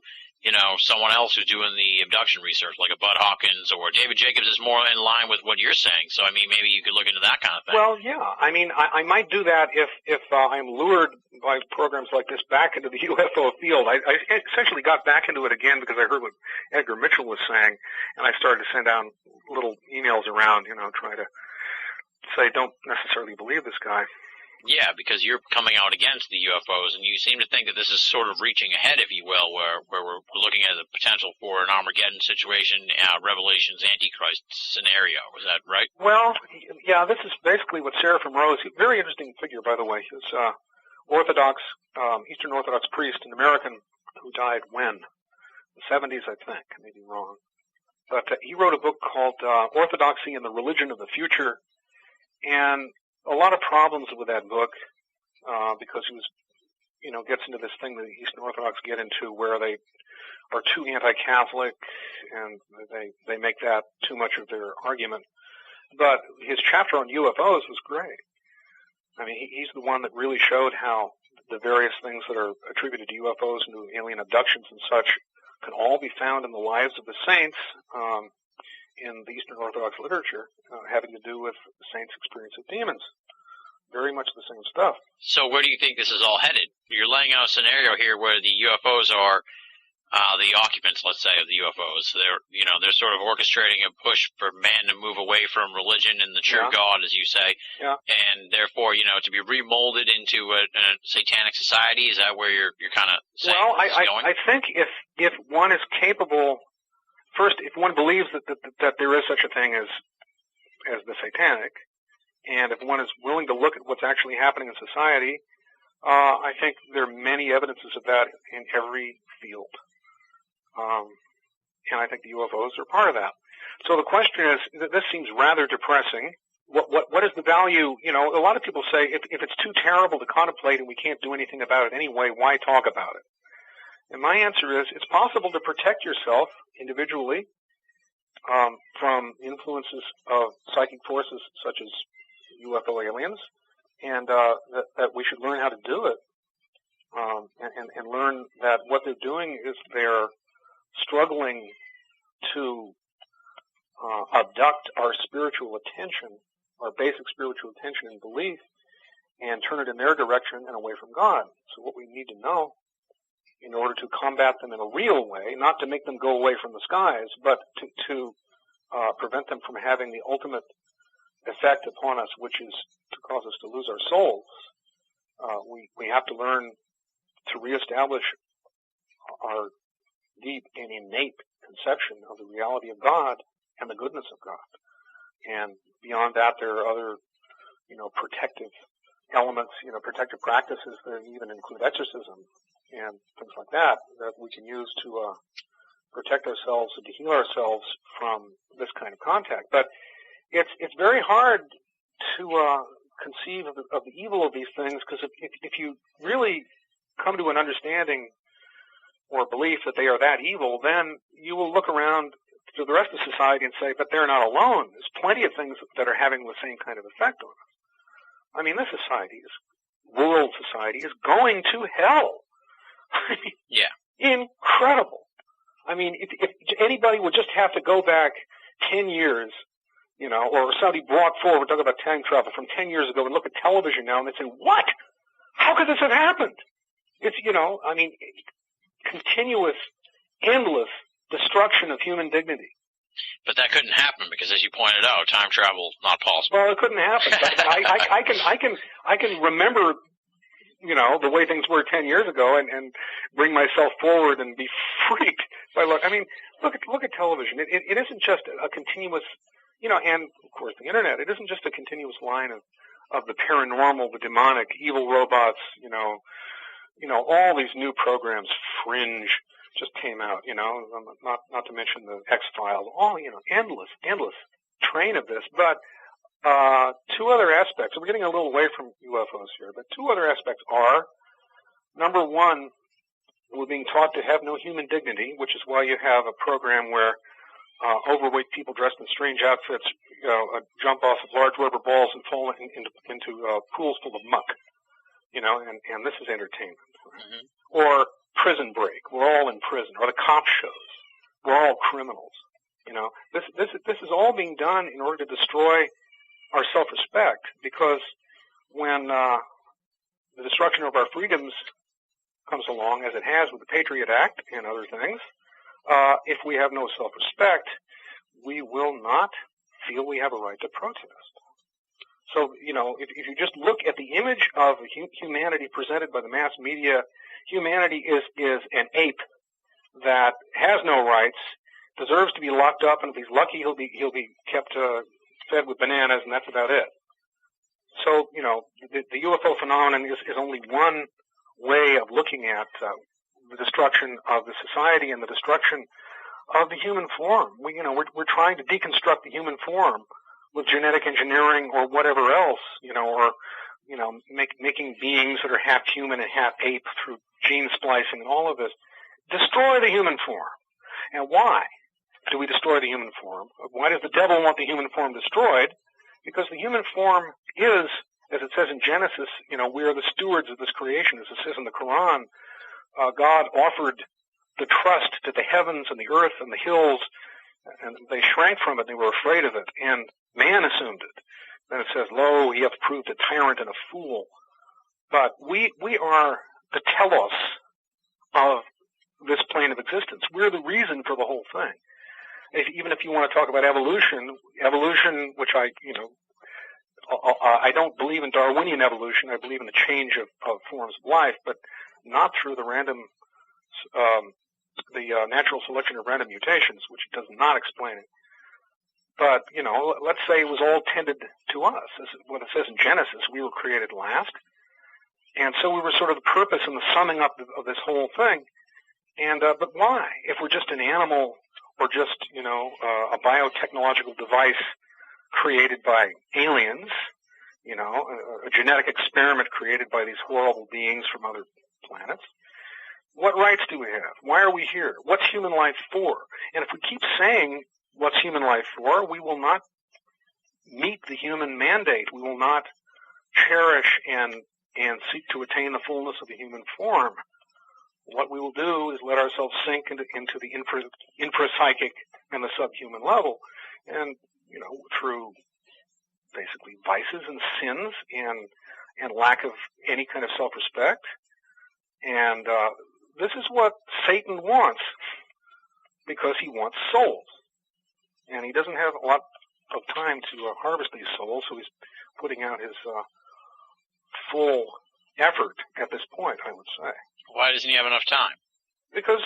someone else who's doing the abduction research, like a Bud Hawkins, or David Jacobs is more in line with what you're saying. So, I mean, maybe you could look into that kind of thing. Well, yeah. I mean, I might do that if I'm lured by programs like this back into the UFO field. I essentially got back into it again because I heard what Edgar Mitchell was saying, and I started to send down little emails around, trying to say, don't necessarily believe this guy. Yeah, because you're coming out against the UFOs, and you seem to think that this is sort of reaching ahead, if you will, where we're looking at the potential for an Armageddon situation, Revelations Antichrist scenario. Was that right? Well, yeah, this is basically what Seraphim Rose, very interesting figure, by the way. He was Orthodox, Eastern Orthodox priest, an American who died when? The 70s, I think. I may be wrong. But he wrote a book called Orthodoxy and the Religion of the Future, and a lot of problems with that book, because he was, gets into this thing that the Eastern Orthodox get into where they are too anti-Catholic and they make that too much of their argument. But his chapter on UFOs was great. I mean, he's the one that really showed how the various things that are attributed to UFOs and to alien abductions and such can all be found in the lives of the saints, in the Eastern Orthodox literature, having to do with the saints' experience of demons. Very much the same stuff. So where do you think this is all headed? You're laying out a scenario here where the UFOs are the occupants, let's say, of the UFOs. They're sort of orchestrating a push for man to move away from religion and the true God, as you say, and therefore, to be remolded into a satanic society. Is that where you're kind of saying? Well, going? I think if one is capable. First, if one believes that there is such a thing as the satanic, And if one is willing to look at what's actually happening in society, I think there are many evidences of that in every field. And I think the UFOs are part of that. So the question is, this seems rather depressing. What is the value? You know, a lot of people say if it's too terrible to contemplate and we can't do anything about it anyway, why talk about it? And my answer is, it's possible to protect yourself individually from influences of psychic forces such as UFO aliens, and that we should learn how to do it, and learn that what they're doing is they're struggling to abduct our spiritual attention, our basic spiritual attention and belief, and turn it in their direction and away from God. So what we need to know in order to combat them in a real way, not to make them go away from the skies, but to prevent them from having the ultimate effect upon us, which is to cause us to lose our souls, we have to learn to reestablish our deep and innate conception of the reality of God and the goodness of God. And beyond that, there are other, protective elements, protective practices that even include exorcism and things like that we can use to protect ourselves and to heal ourselves from this kind of contact. But it's very hard to conceive of the evil of these things, because if you really come to an understanding or belief that they are that evil, then you will look around to the rest of society and say, but they're not alone. There's plenty of things that are having the same kind of effect on us. I mean, this world society is going to hell. Yeah. Incredible. I mean, if anybody would just have to go back 10 years, or somebody brought forward, we're talking about time travel from 10 years ago, and look at television now and they'd say, what? How could this have happened? It's, continuous, endless destruction of human dignity. But that couldn't happen because, as you pointed out, time travel not possible. Well, it couldn't happen. But I can remember, the way things were 10 years ago, and bring myself forward and be freaked by look at television. It isn't just a continuous, and of course the internet. It isn't just a continuous line of the paranormal, the demonic, evil robots. All these new programs, Fringe just came out, not to mention the X-Files, all, endless train of this. But two other aspects, we're getting a little away from UFOs here, but two other aspects are, number one, we're being taught to have no human dignity, which is why you have a program where overweight people dressed in strange outfits jump off of large rubber balls and fall into pools full of muck, and this is entertainment. Mm-hmm. Or Prison Break, we're all in prison, or the cop shows, we're all criminals. This is all being done in order to destroy our self-respect, because when the destruction of our freedoms comes along, as it has with the Patriot Act and other things, if we have no self-respect, we will not feel we have a right to protest. So, if you just look at the image of humanity presented by the mass media, humanity is an ape that has no rights, deserves to be locked up, and if he's lucky, he'll be kept fed with bananas, and that's about it. So, the UFO phenomenon is only one way of looking at the destruction of the society and the destruction of the human form. We're trying to deconstruct the human form with genetic engineering or whatever else, or making beings that are half human and half ape through gene splicing and all of this. Destroy the human form. And why do we destroy the human form? Why does the devil want the human form destroyed? Because the human form is, as it says in Genesis, we are the stewards of this creation. As it says in the Quran, God offered the trust to the heavens and the earth and the hills, and they shrank from it. They were afraid of it, and man assumed it. Then it says, lo, he hath proved a tyrant and a fool. But we are the telos of this plane of existence. We're the reason for the whole thing. Even if you want to talk about evolution, which I don't believe in Darwinian evolution. I believe in the change of forms of life, but not through the natural selection of random mutations, which does not explain it. But, let's say it was all tended to us. This is what it says in Genesis, we were created last. And so we were sort of the purpose and the summing up of this whole thing. And, but why? If we're just an animal or just, a biotechnological device created by aliens, a genetic experiment created by these horrible beings from other planets, what rights do we have? Why are we here? What's human life for? And if we keep saying what's human life for, we will not meet the human mandate. We will not cherish and seek to attain the fullness of the human form. What we will do is let ourselves sink into the infrapsychic and the subhuman level, and through basically vices and sins and lack of any kind of self-respect. And this is what Satan wants, because he wants souls, and he doesn't have a lot of time to harvest these souls, so he's putting out his full effort at this point, I would say. Why doesn't he have enough time? Because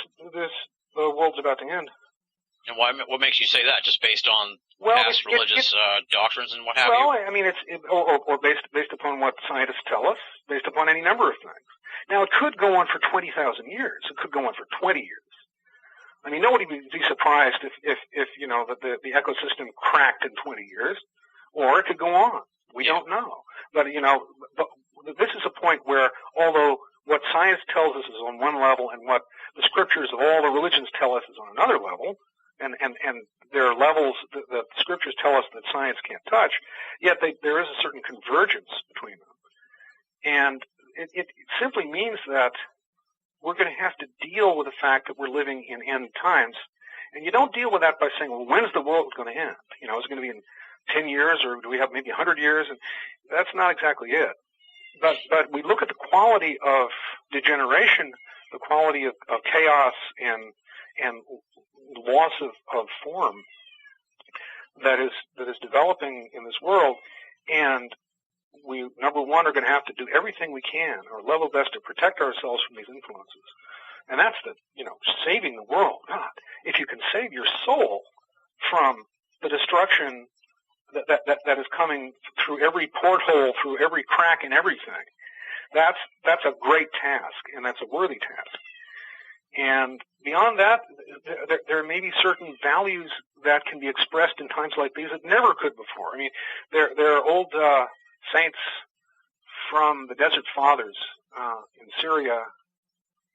the world's about to end. And what makes you say that? Just based on past religious doctrines and what have you? Well, I mean, or based upon what scientists tell us, based upon any number of things. Now, it could go on for 20,000 years. It could go on for 20 years. I mean, nobody would be surprised if the ecosystem cracked in 20 years, or it could go on. We don't know. But, this is a point where, although what science tells us is on one level and what the scriptures of all the religions tell us is on another level, and there are levels that the scriptures tell us that science can't touch, yet there is a certain convergence between them. And it simply means that we're going to have to deal with the fact that we're living in end times. And you don't deal with that by saying, well, when's the world going to end? Is it going to be in 10 years, or do we have maybe 100 years? And that's not exactly it. But we look at the quality of degeneration, the quality of chaos and loss of form that is developing in this world, and we, number one, are going to have to do everything we can, our level best, to protect ourselves from these influences. And that's saving the world. God, if you can save your soul from the destruction that is coming through every porthole, through every crack in everything, that's a great task, and that's a worthy task. And beyond that, there may be certain values that can be expressed in times like these that never could before. I mean, there are old saints from the Desert Fathers in Syria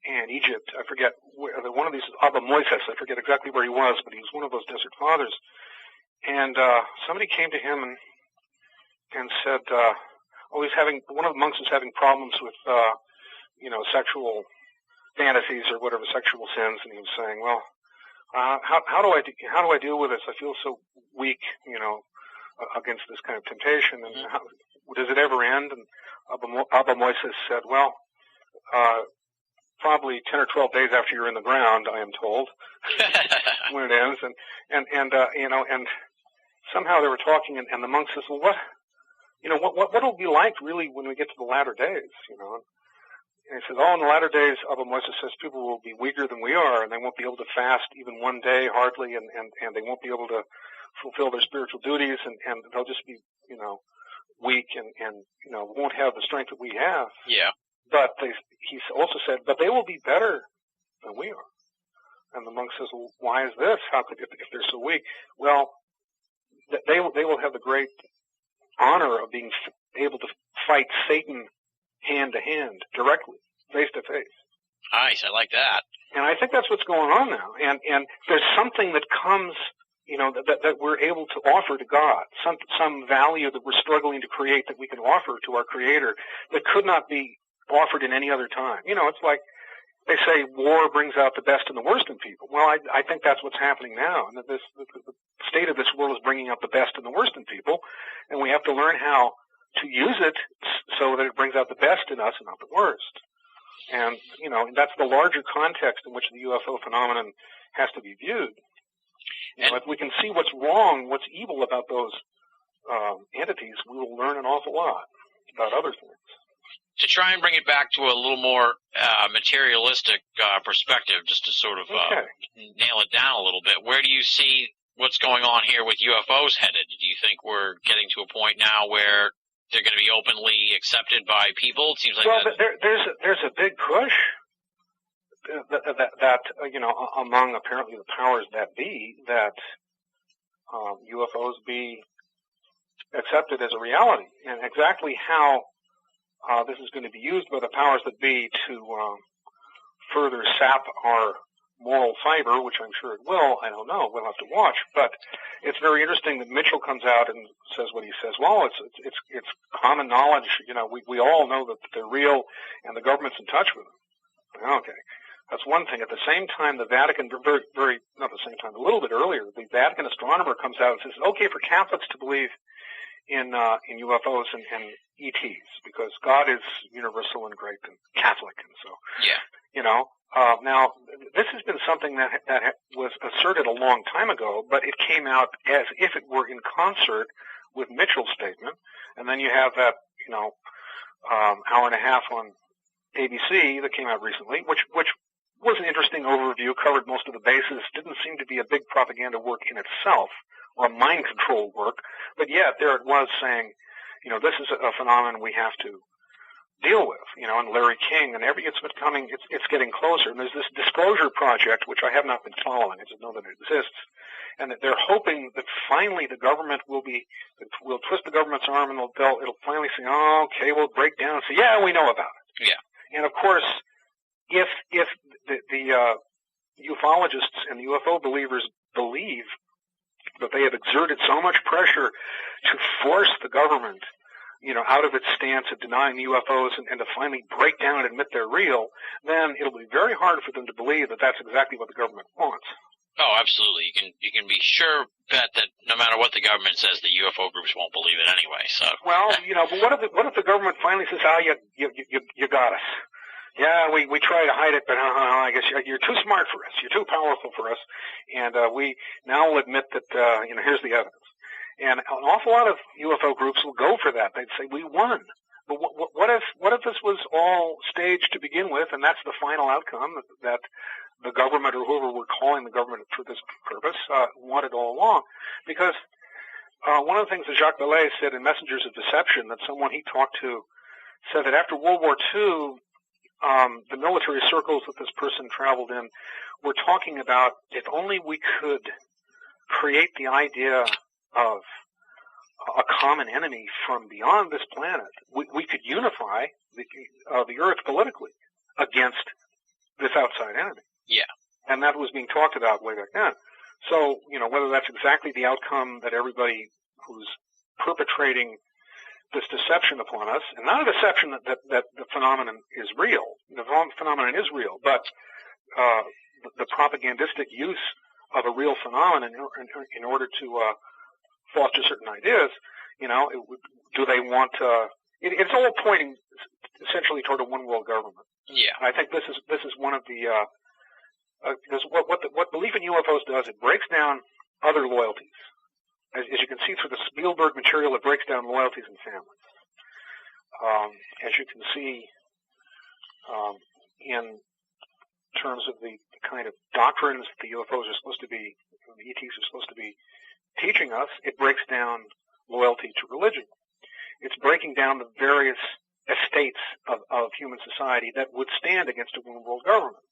and Egypt. I forget one of these is Abba Moises. I forget exactly where he was, but he was one of those Desert Fathers. And somebody came to him and said, one of the monks was having problems with sexual fantasies or whatever, sexual sins, and he was saying, well, how do I deal with this? I feel so weak, against this kind of temptation, and does it ever end? And Abba Moises said, well, probably 10 or 12 days after you're in the ground, I am told, when it ends. And somehow they were talking, and the monk says, well, what'll it be like really when we get to the latter days, And he says, in the latter days, Abba Moises says, people will be weaker than we are, and they won't be able to fast even one day hardly, and they won't be able to fulfill their spiritual duties, and they'll just be, weak and won't have the strength that we have. Yeah. But he also said, but they will be better than we are. And the monk says, well, why is this? How could, if they're so weak? Well, they will have the great honor of being able to fight Satan hand to hand, directly, face to face. Nice, I like that. And I think that's what's going on now. And there's something that comes, that we're able to offer to God, some value that we're struggling to create that we can offer to our Creator that could not be offered in any other time. It's like they say war brings out the best and the worst in people. Well, I think that's what's happening now, and that the state of this world is bringing out the best and the worst in people, and we have to learn how to use it so that it brings out the best in us and not the worst. And, that's the larger context in which the UFO phenomenon has to be viewed. If we can see what's wrong, what's evil about those entities, we will learn an awful lot about other things. To try and bring it back to a little more materialistic perspective, just to sort of nail it down a little bit, where do you see what's going on here with UFOs headed? Do you think we're getting to a point now where they're going to be openly accepted by people? It seems like there's a big push that among apparently the powers that be, that UFOs be accepted as a reality, and exactly how this is going to be used by the powers that be to further sap our moral fiber, which I'm sure it will. I don't know. We'll have to watch. But it's very interesting that Mitchell comes out and says what he says. Well, it's common knowledge. We all know that they're real, and the government's in touch with them. Okay, that's one thing. At the same time, the Vatican, not the same time, a little bit earlier, the Vatican astronomer comes out and says, okay, for Catholics to believe in UFOs and ETs, because God is universal and great and Catholic, and so now this has been something that was asserted a long time ago, but it came out as if it were in concert with Mitchell's statement, and then you have that hour and a half on ABC that came out recently, which was an interesting overview, covered most of the bases, didn't seem to be a big propaganda work in itself, or mind control work, but yet there it was saying, this is a phenomenon we have to deal with, and Larry King, and it's getting closer. And there's this disclosure project, which I have not been following. I just know that it exists, and that they're hoping that finally the government will twist the government's arm, and it'll finally say, oh, okay, we'll break down and say, yeah, we know about it. Yeah. And of course, if the ufologists and the UFO believers believe that they have exerted so much pressure to force the government out of its stance of denying the UFOs and to finally break down and admit they're real, then it'll be very hard for them to believe that that's exactly what the government wants. Oh, absolutely. You can be sure bet that no matter what the government says, the UFO groups won't believe it anyway. So. Well, but what if the government finally says, you got us? Yeah, we try to hide it, but I guess you're too smart for us. You're too powerful for us, and we now will admit that here's the evidence. And an awful lot of UFO groups will go for that. They'd say, we won. But what if this was all staged to begin with, and that's the final outcome that the government, or whoever we're calling the government for this purpose, wanted all along? Because one of the things that Jacques Vallée said in Messengers of Deception, that someone he talked to said that after World War II, the military circles that this person traveled in were talking about, if only we could create the idea of a common enemy from beyond this planet, we could unify the Earth politically against this outside enemy. Yeah. And that was being talked about way back then. So, whether that's exactly the outcome that everybody who's perpetrating this deception upon us, and not a deception that the phenomenon is real. The phenomenon is real, but the propagandistic use of a real phenomenon in order to foster certain ideas, do they want it's all pointing essentially toward a one world government. Yeah. And I think this is one of the because what belief in UFOs does, it breaks down other loyalties. As you can see through the Spielberg material, it breaks down loyalties and families. As you can see in terms of the kind of doctrines the UFOs are supposed to be, the ETs are supposed to be teaching us, it breaks down loyalty to religion. It's breaking down the various estates of human society that would stand against a one world government.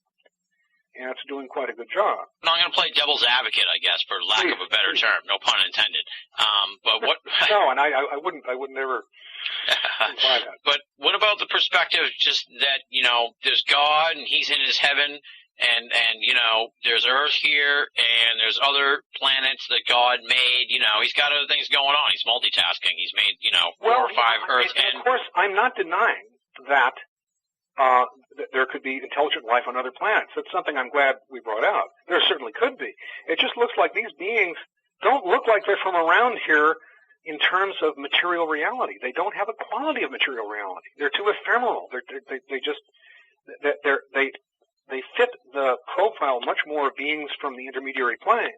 And it's doing quite a good job. No, I'm going to play devil's advocate, I guess, for lack of a better term. No pun intended. But what? No, and I wouldn't ever imply that. But what about the perspective just that, there's God and he's in his heaven and there's Earth here and there's other planets that God made, he's got other things going on. He's multitasking. He's made, 4 or 5 Earths. And of course, I'm not denying that there could be intelligent life on other planets. That's something I'm glad we brought out. There certainly could be. It just looks like these beings don't look like they're from around here in terms of material reality. They don't have a quality of material reality. They're too ephemeral. They fit the profile much more of beings from the intermediary plane,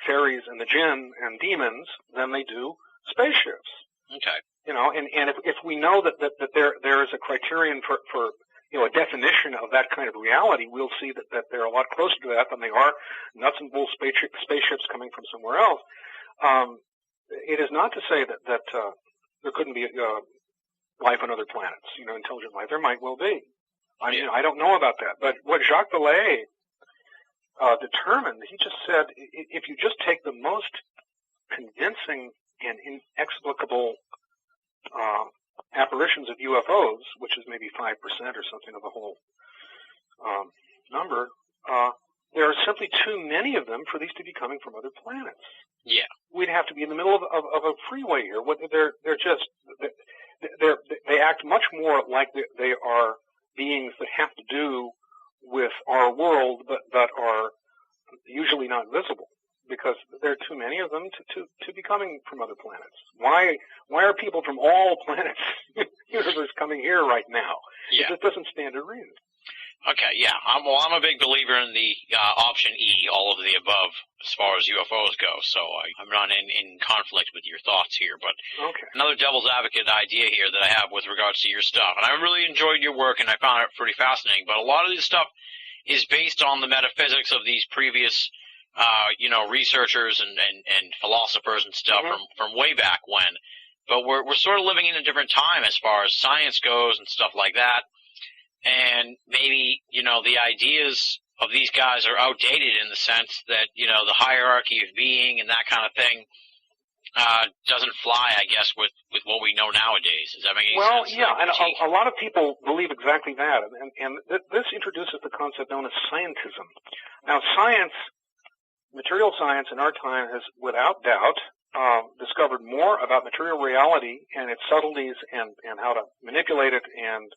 fairies and the jinn and demons, than they do spaceships. Okay. And if we know that there is a criterion for a definition of that kind of reality, we'll see that they're a lot closer to that than they are nuts and bolts spaceships coming from somewhere else. It is not to say that there couldn't be life on other planets, intelligent life. There might well be. I mean, I don't know about that. But what Jacques Vallée determined, he just said, if you just take the most convincing and inexplicable apparitions of UFOs, which is maybe 5% or something of the whole number, there are simply too many of them for these to be coming from other planets. Yeah. We'd have to be in the middle of a freeway here. They act much more like they are beings that have to do with our world, but are usually not visible, because there are too many of them to be coming from other planets. Why are people from all planets in the universe coming here right now? Yeah. It just doesn't stand to reason. Okay, yeah. I'm a big believer in the option E, all of the above, as far as UFOs go. So I'm not in conflict with your thoughts here. But Okay. another devil's advocate idea here that I have with regards to your stuff, and I really enjoyed your work, and I found it pretty fascinating. But a lot of this stuff is based on the metaphysics of these previous, researchers and philosophers and stuff from way back when. But we're sort of living in a different time as far as science goes and stuff like that. And maybe, the ideas of these guys are outdated in the sense that, the hierarchy of being and that kind of thing doesn't fly, I guess, with what we know nowadays. Does that make any sense? Well, yeah, and a lot of people believe exactly that. And this introduces the concept known as scientism. Now, material science in our time has, without doubt, discovered more about material reality and its subtleties and how to manipulate it and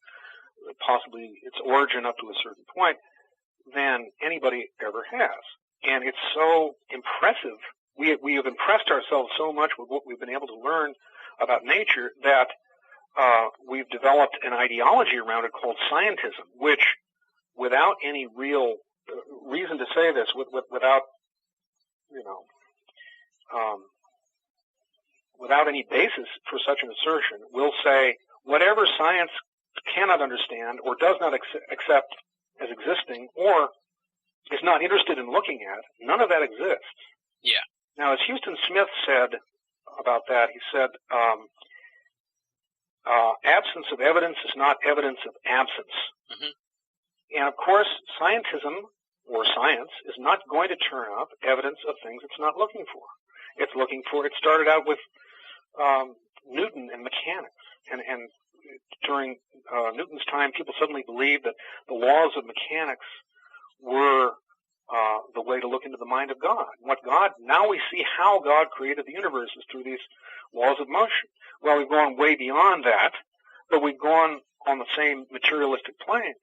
possibly its origin up to a certain point than anybody ever has. And it's so impressive. We have impressed ourselves so much with what we've been able to learn about nature that we've developed an ideology around it called scientism, which, without any real reason to say this, without without any basis for such an assertion, will say whatever science cannot understand or does not accept as existing or is not interested in looking at, none of that exists. Yeah. Now, as Houston Smith said about that, he said, absence of evidence is not evidence of absence. Mm-hmm. And, of course, scientism or science is not going to turn up evidence of things it's not looking for. It started out with Newton and mechanics. And during Newton's time, people suddenly believed that the laws of mechanics were the way to look into the mind of God. Now we see how God created the universe is through these laws of motion. Well, we've gone way beyond that, but we've gone on the same materialistic plane.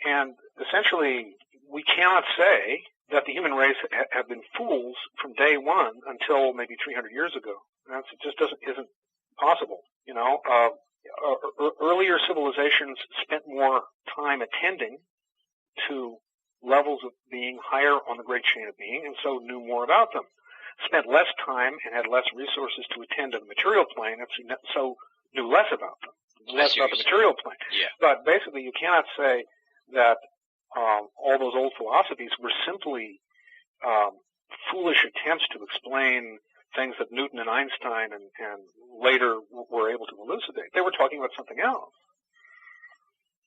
And essentially, we cannot say that the human race have been fools from day one until maybe 300 years ago. It just isn't possible. Earlier civilizations spent more time attending to levels of being higher on the great chain of being, and so knew more about them. Spent less time and had less resources to attend to the material plane, and so knew less about them, less about the material plane. Yeah. But basically, you cannot say that all those old philosophies were simply foolish attempts to explain things that Newton and Einstein and later were able to elucidate. They were talking about something else.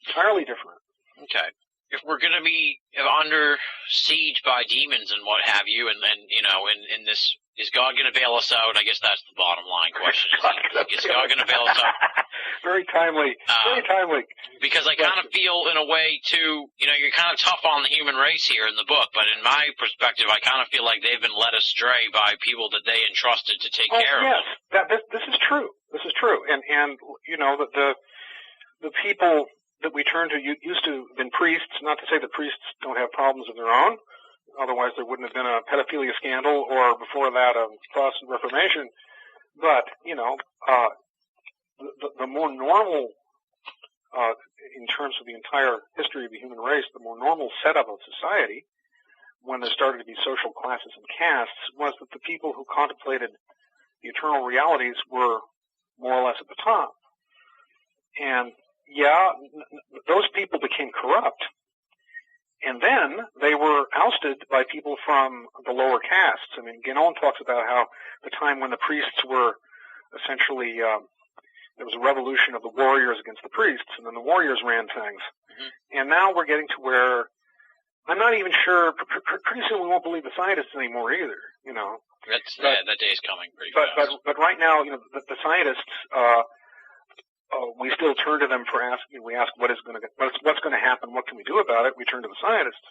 Entirely different. Okay. If we're going to be under siege by demons and what have you, and in this, is God going to bail us out? I guess that's the bottom line question. Is God going to bail us out? Very timely. Very timely. Because I kind of feel, in a way, too, you're kind of tough on the human race here in the book, but in my perspective, I kind of feel like they've been led astray by people that they entrusted to take care of. Yes, this is true. This is true. And the people that we turn to used to have been priests, not to say that priests don't have problems of their own, otherwise there wouldn't have been a pedophilia scandal or before that a Protestant Reformation, but, the more normal, in terms of the entire history of the human race, the more normal setup of society, when there started to be social classes and castes, was that the people who contemplated the eternal realities were more or less at the top. And those people became corrupt. And then they were ousted by people from the lower castes. I mean, Guénon talks about how the time when the priests were essentially, there was a revolution of the warriors against the priests, and then the warriors ran things. Mm-hmm. And now we're getting to where I'm not even sure, pretty soon we won't believe the scientists anymore either, you know. That day's coming pretty fast. But right now, you know, the scientists, we still turn to them for asking. We ask what's going to happen, what can we do about it. We turn to the scientists,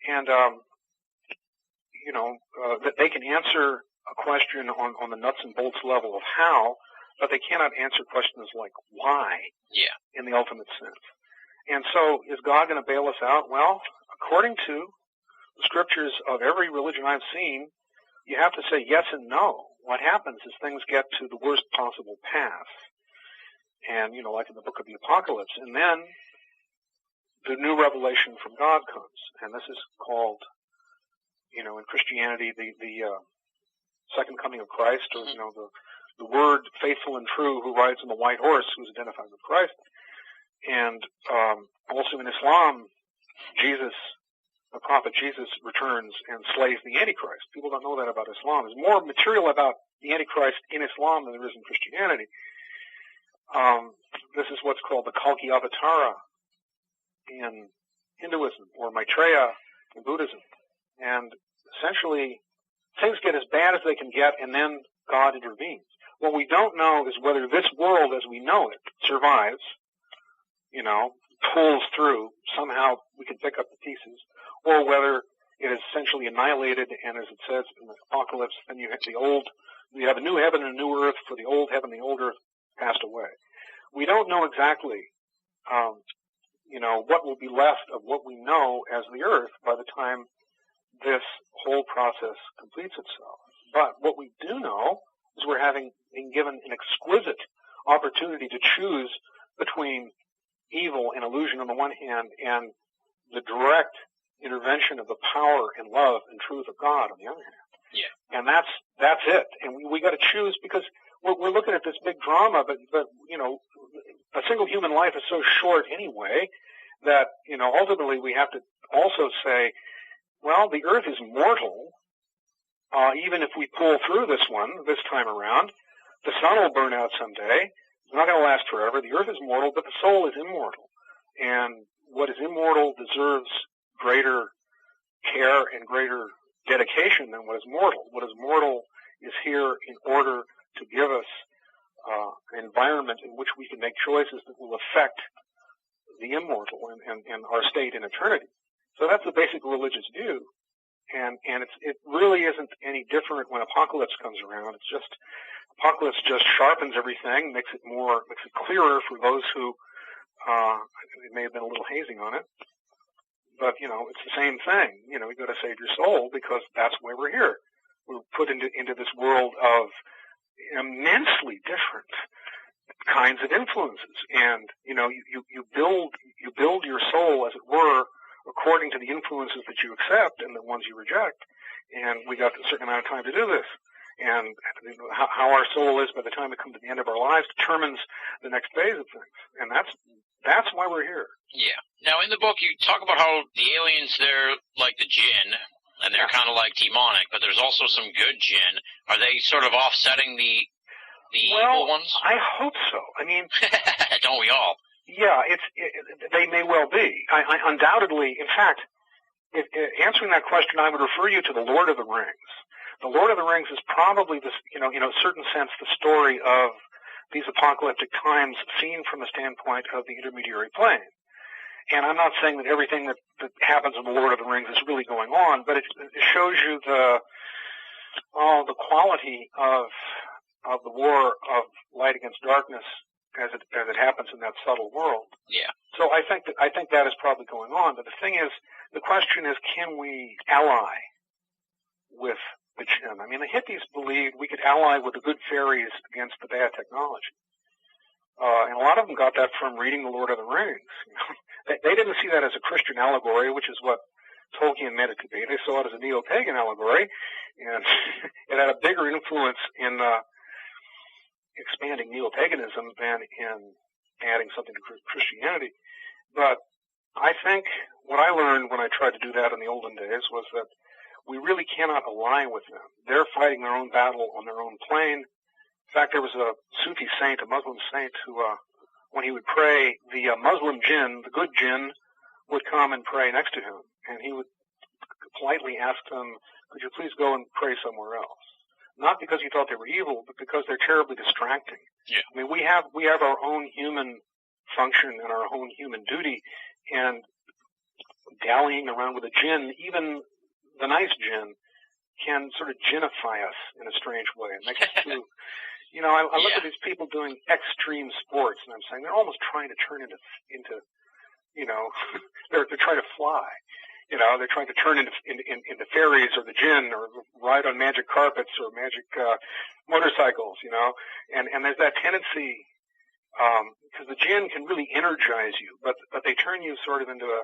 and that they can answer a question on the nuts and bolts level of how, but they cannot answer questions like why. Yeah. In the ultimate sense. And so, is God going to bail us out? Well, according to the scriptures of every religion I've seen, you have to say yes and no. What happens is things get to the worst possible path. And, you know, like in the book of the Apocalypse. And then the new revelation from God comes. And this is called, you know, in Christianity, the second coming of Christ, or, you know, the word faithful and true who rides on the white horse, who's identified with Christ. And also in Islam, the prophet Jesus returns and slays the Antichrist. People don't know that about Islam. There's more material about the Antichrist in Islam than there is in Christianity. This is what's called the Kalki Avatara in Hinduism, or Maitreya in Buddhism. And essentially, things get as bad as they can get, and then God intervenes. What we don't know is whether this world as we know it survives, you know, pulls through, somehow we can pick up the pieces, or whether it is essentially annihilated, and as it says in the Apocalypse, then you have a new heaven and a new earth, for the old heaven and the old earth passed away. We don't know exactly, what will be left of what we know as the earth by the time this whole process completes itself. But what we do know is we're being given an exquisite opportunity to choose between evil and illusion on the one hand and the direct intervention of the power and love and truth of God on the other hand. Yeah. And that's it. And we got to choose, because we're looking at this big drama, but you know, a single human life is so short anyway that, you know, ultimately we have to also say, well, the earth is mortal, even if we pull through this time around. The sun will burn out someday. It's not going to last forever. The earth is mortal, but the soul is immortal. And what is immortal deserves greater care and greater dedication than what is mortal. What is mortal is here in order to give us an environment in which we can make choices that will affect the immortal and our state in eternity. So that's the basic religious view. And it really isn't any different when Apocalypse comes around. It's just, Apocalypse just sharpens everything, makes it clearer for those who, it may have been a little hazing on it. But, you know, it's the same thing. You know, you got to save your soul, because that's why we're here. We're put into this world of immensely different kinds of influences. And, you know, you build your soul, as it were, according to the influences that you accept and the ones you reject. And we got a certain amount of time to do this. And how our soul is by the time we come to the end of our lives determines the next phase of things. And that's why we're here. Yeah. Now, in the book, you talk about how the aliens, they're like the jinn, and they're kind of like demonic, but there's also some good jinn. Are they sort of offsetting the evil ones? I hope so. I mean, don't we all? Yeah, they may well be. I undoubtedly, in fact, answering that question, I would refer you to the Lord of the Rings. The Lord of the Rings is probably this, in a certain sense, the story of these apocalyptic times seen from the standpoint of the intermediary plane. And I'm not saying that everything that happens in the Lord of the Rings is really going on, but it shows you the quality of the war of light against darkness as it happens in that subtle world. Yeah. So I think that is probably going on. But the question is, can we ally with the jinn? I mean, the hippies believed we could ally with the good fairies against the bad technology. And a lot of them got that from reading The Lord of the Rings. They didn't see that as a Christian allegory, which is what Tolkien meant it to be. They saw it as a neo-pagan allegory, and it had a bigger influence in expanding neo-paganism than in adding something to Christianity. But I think what I learned when I tried to do that in the olden days was that we really cannot align with them. They're fighting their own battle on their own plane. In fact, there was a Sufi saint, a Muslim saint, who, when he would pray, the Muslim jinn, the good jinn, would come and pray next to him. And he would politely ask them, could you please go and pray somewhere else? Not because he thought they were evil, but because they're terribly distracting. Yeah. I mean, we have our own human function and our own human duty, and dallying around with a jinn, even the nice jinn, can sort of jinnify us in a strange way. It makes us too, you know, I look at these people doing extreme sports, and I'm saying they're almost trying to turn into you know, they're trying to fly. You know, they're trying to turn into fairies or the jinn or ride on magic carpets or magic motorcycles, you know. And there's that tendency, because the jinn can really energize you, but they turn you sort of into a,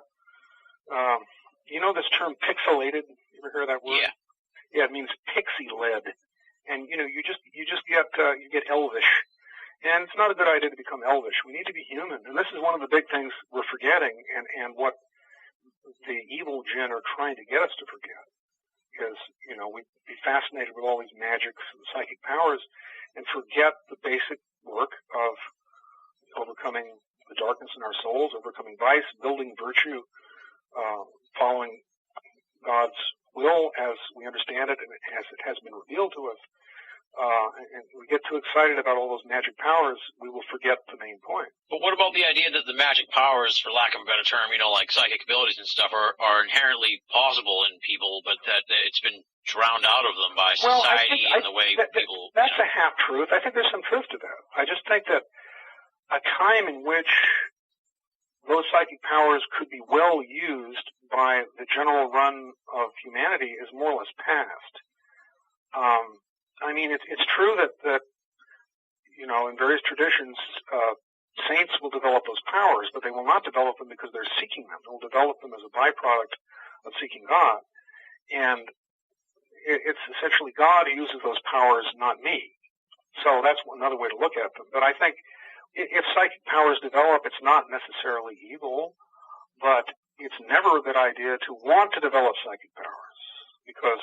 you know, this term pixelated. You ever hear that word? Yeah. Yeah, it means pixie-led. And, you know, you just get elvish. And it's not a good idea to become elvish. We need to be human. And this is one of the big things we're forgetting, and what the evil jinn are trying to get us to forget is, you know, we'd be fascinated with all these magics and psychic powers and forget the basic work of overcoming the darkness in our souls, overcoming vice, building virtue, following God's will as we understand it and as it has been revealed to us. And we get too excited about all those magic powers, we will forget the main point. But what about the idea that the magic powers, for lack of a better term, you know, like psychic abilities and stuff, are inherently possible in people, but that it's been drowned out of them by society and the way people... That's a half-truth. I think there's some truth to that. I just think that a time in which those psychic powers could be well used by the general run of humanity is more or less past. I mean, it's true that you know, in various traditions, saints will develop those powers, but they will not develop them because they're seeking them. They'll develop them as a byproduct of seeking God. And it's essentially God who uses those powers, not me. So that's another way to look at them. But I think if psychic powers develop, it's not necessarily evil, but it's never a good idea to want to develop psychic powers, because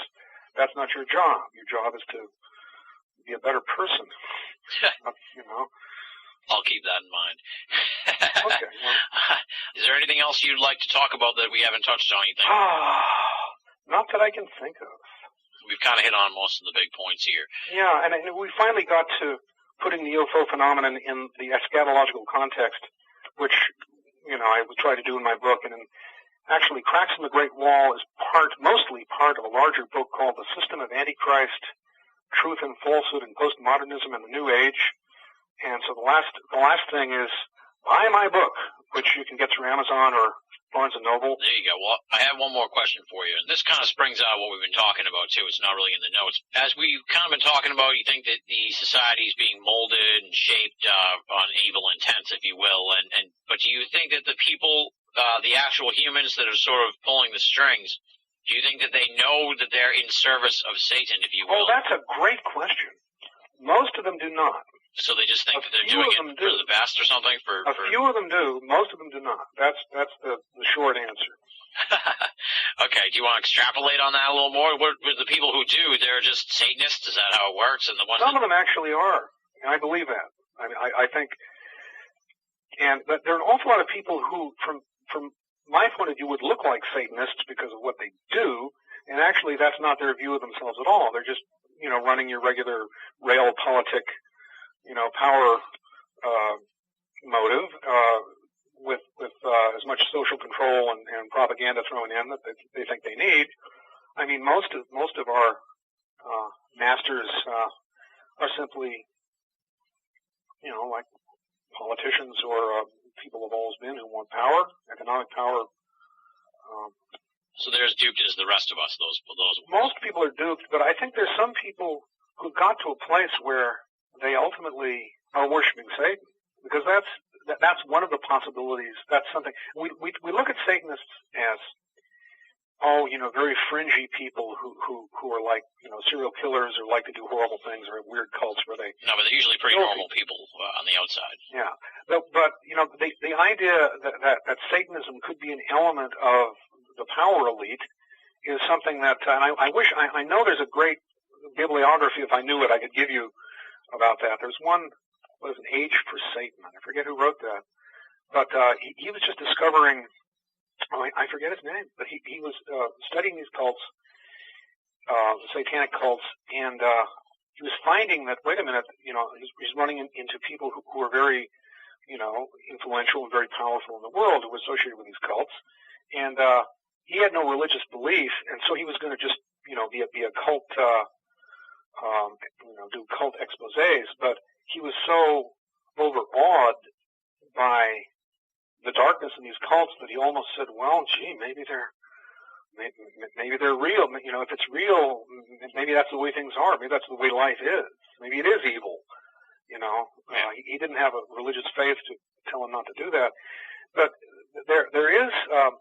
that's not your job. Your job is to be a better person. You know. I'll keep that in mind. Okay. Well. Is there anything else you'd like to talk about that we haven't touched on, you think? Not that I can think of. We've kind of hit on most of the big points here. Yeah, and we finally got to putting the UFO phenomenon in the eschatological context, which, you know, I try to do in my book. And actually, Cracks in the Great Wall is mostly part of a larger book called The System of Antichrist, Truth and Falsehood in Postmodernism and the New Age. And so the last thing is buy my book, which you can get through Amazon or Barnes & Noble. There you go. Well, I have one more question for you, and this kind of springs out of what we've been talking about, too. It's not really in the notes. As we've kind of been talking about, you think that the society is being molded and shaped on evil intents, if you will, but do you think that the people, the actual humans that are sort of pulling the strings, do you think that they know that they're in service of Satan, if you will? Oh, that's a great question. Most of them do not. So they just think that they're doing it for the best or something? A few of them do. Most of them do not. That's the short answer. Okay. Do you want to extrapolate on that a little more? What the people who do, they're just Satanists? Is that how it works? And the ones Some of them actually are. And I believe that. I think, but there are an awful lot of people who, from my point of view, would look like Satanists because of what they do, and actually that's not their view of themselves at all. They're just, you know, running your regular realpolitik, you know, power motive with as much social control and propaganda thrown in that they think they need. I mean, most of our masters are simply, you know, like politicians or people have always been who want power, economic power. So they're as duped as the rest of us. Those. Most people are duped, but I think there's some people who got to a place where they ultimately are worshiping Satan, because that's one of the possibilities. That's something we look at Satanists as very fringy people who are like, serial killers or like to do horrible things or weird cults where they... No, but they're usually pretty normal people on the outside. Yeah. But the idea that Satanism could be an element of the power elite is something that, and I know there's a great bibliography, if I knew it, I could give you about that. There's one, what is an Age for Satan? I forget who wrote that. But he was just discovering, I forget his name, but he was studying these cults, satanic cults, and he was finding that, wait a minute, he's running into people who are very, influential and very powerful in the world who were associated with these cults. And he had no religious belief, and so he was going to just, be a cult, do cult exposés, but he was so overawed by the darkness in these cults that he almost said, well, gee, maybe they're real. If it's real, maybe that's the way things are. Maybe that's the way life is. Maybe it is evil. He didn't have a religious faith to tell him not to do that. But there is a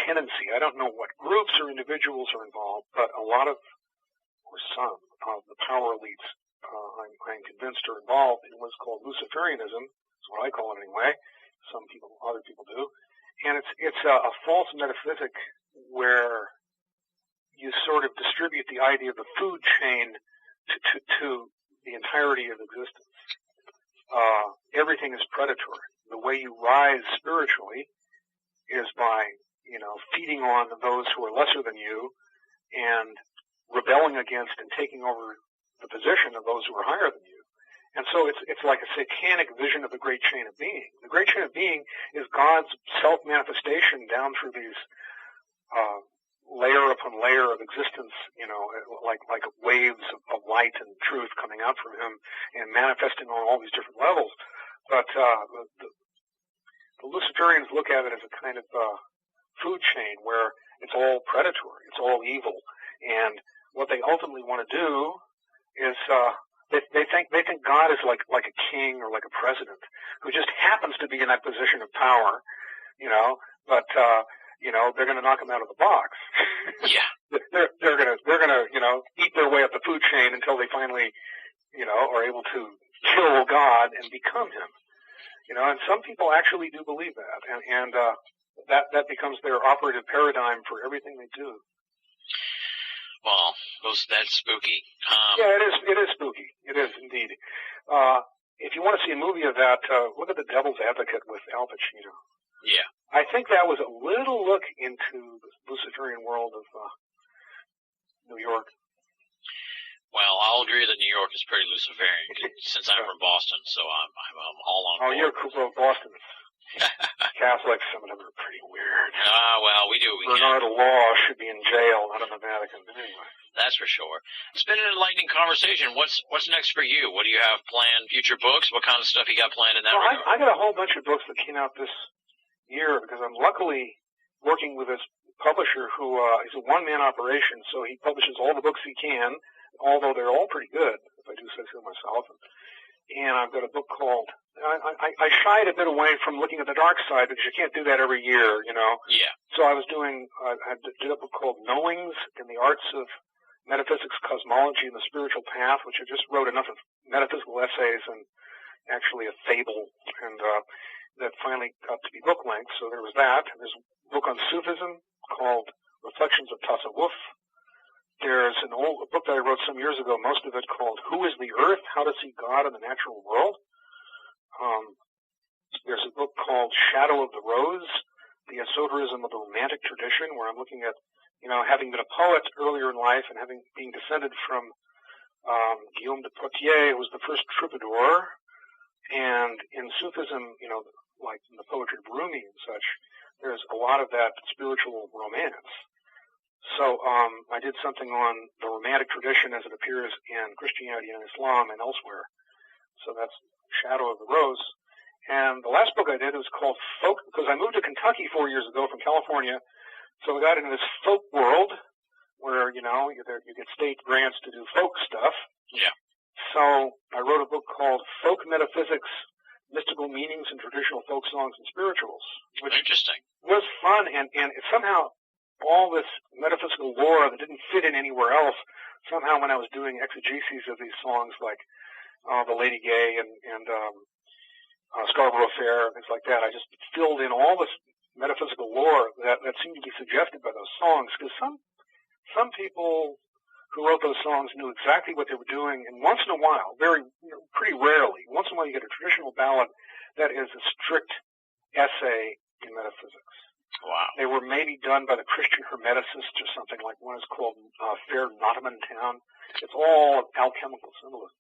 tendency. I don't know what groups or individuals are involved, but a lot of, or some of the power elites, I'm convinced, are involved in what's called Luciferianism. That's what I call it anyway. Other people do. And it's a false metaphysic where you sort of distribute the idea of the food chain to the entirety of existence. Everything is predatory. The way you rise spiritually is by, feeding on those who are lesser than you and rebelling against and taking over the position of those who are higher than you. And so it's like a satanic vision of the great chain of being. The great chain of being is God's self-manifestation down through these layer upon layer of existence, like waves of light and truth coming out from him and manifesting on all these different levels. But the Luciferians look at it as a kind of food chain where it's all predatory, it's all evil, and what they ultimately want to do is they think God is like a king or like a president who just happens to be in that position of power, but they're going to knock him out of the box. Yeah. they're going to eat their way up the food chain until they finally are able to kill God and become him. And some people actually do believe that, and that becomes their operative paradigm for everything they do. Well, that's spooky. Yeah, it is spooky. It is indeed. If you want to see a movie of that, look at The Devil's Advocate with Al Pacino. Yeah. I think that was a little look into the Luciferian world of New York. Well, I'll agree that New York is pretty Luciferian since I'm from Boston, so I'm all on board. Oh, you're cool. Boston. Catholics, some of them are pretty weird. Well, we do what we can. Bernard Law should be in jail, not in the Vatican. Anyway. That's for sure. It's been an enlightening conversation. What's next for you? What do you have planned? Future books? What kind of stuff you got planned in that regard? I got a whole bunch of books that came out this year because I'm luckily working with this publisher who is a one-man operation, so he publishes all the books he can, although they're all pretty good, if I do say so myself. And I've got a book called, I shied a bit away from looking at the dark side because you can't do that every year, Yeah. So I did a book called Knowings in the Arts of Metaphysics, Cosmology, and the Spiritual Path, which I just wrote enough of metaphysical essays and actually a fable, and that finally got to be book length. So there was that. There's a book on Sufism called Reflections of Tasawwuf. There's an old book that I wrote some years ago, most of it called Who is the Earth? How to See God in the Natural World. There's a book called Shadow of the Rose, the esoterism of the Romantic Tradition, where I'm looking at, having been a poet earlier in life and being descended from Guillaume de Poitiers, who was the first troubadour. And in Sufism, like in the poetry of Rumi and such, there's a lot of that spiritual romance. So I did something on the Romantic tradition as it appears in Christianity and Islam and elsewhere. So that's Shadow of the Rose. And the last book I did was called Folk, because I moved to Kentucky 4 years ago from California. So I got into this folk world where, you get state grants to do folk stuff. Yeah. So I wrote a book called Folk Metaphysics, Mystical Meanings in Traditional Folk Songs and Spirituals, which Interesting. was fun, and it somehow all this metaphysical lore that didn't fit in anywhere else. Somehow when I was doing exegeses of these songs like The Lady Gay and Scarborough Fair and things like that, I just filled in all this metaphysical lore that seemed to be suggested by those songs, because some people who wrote those songs knew exactly what they were doing, and once in a while, pretty rarely, once in a while you get a traditional ballad that is a strict essay in metaphysics. Wow. They were maybe done by the Christian Hermeticists or something. Like one is called Fair Nottingham Town. It's all alchemical symbolism.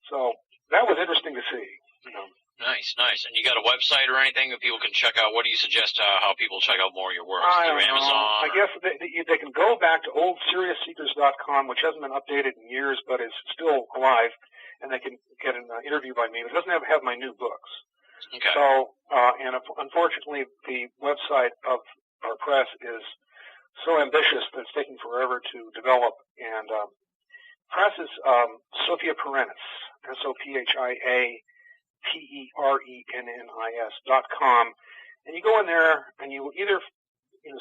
So that was interesting to see. Nice. And you got a website or anything that people can check out? What do you suggest how people check out more of your work? Through Amazon? I guess they can go back to oldserioussseekers.com, which hasn't been updated in years but is still alive, and they can get an interview by me. It doesn't have my new books. Okay. So, and unfortunately, the website of our press is so ambitious that it's taking forever to develop. And press is Sophia Perennis, SOPHIAPERENNIS.com, and you go in there, and you either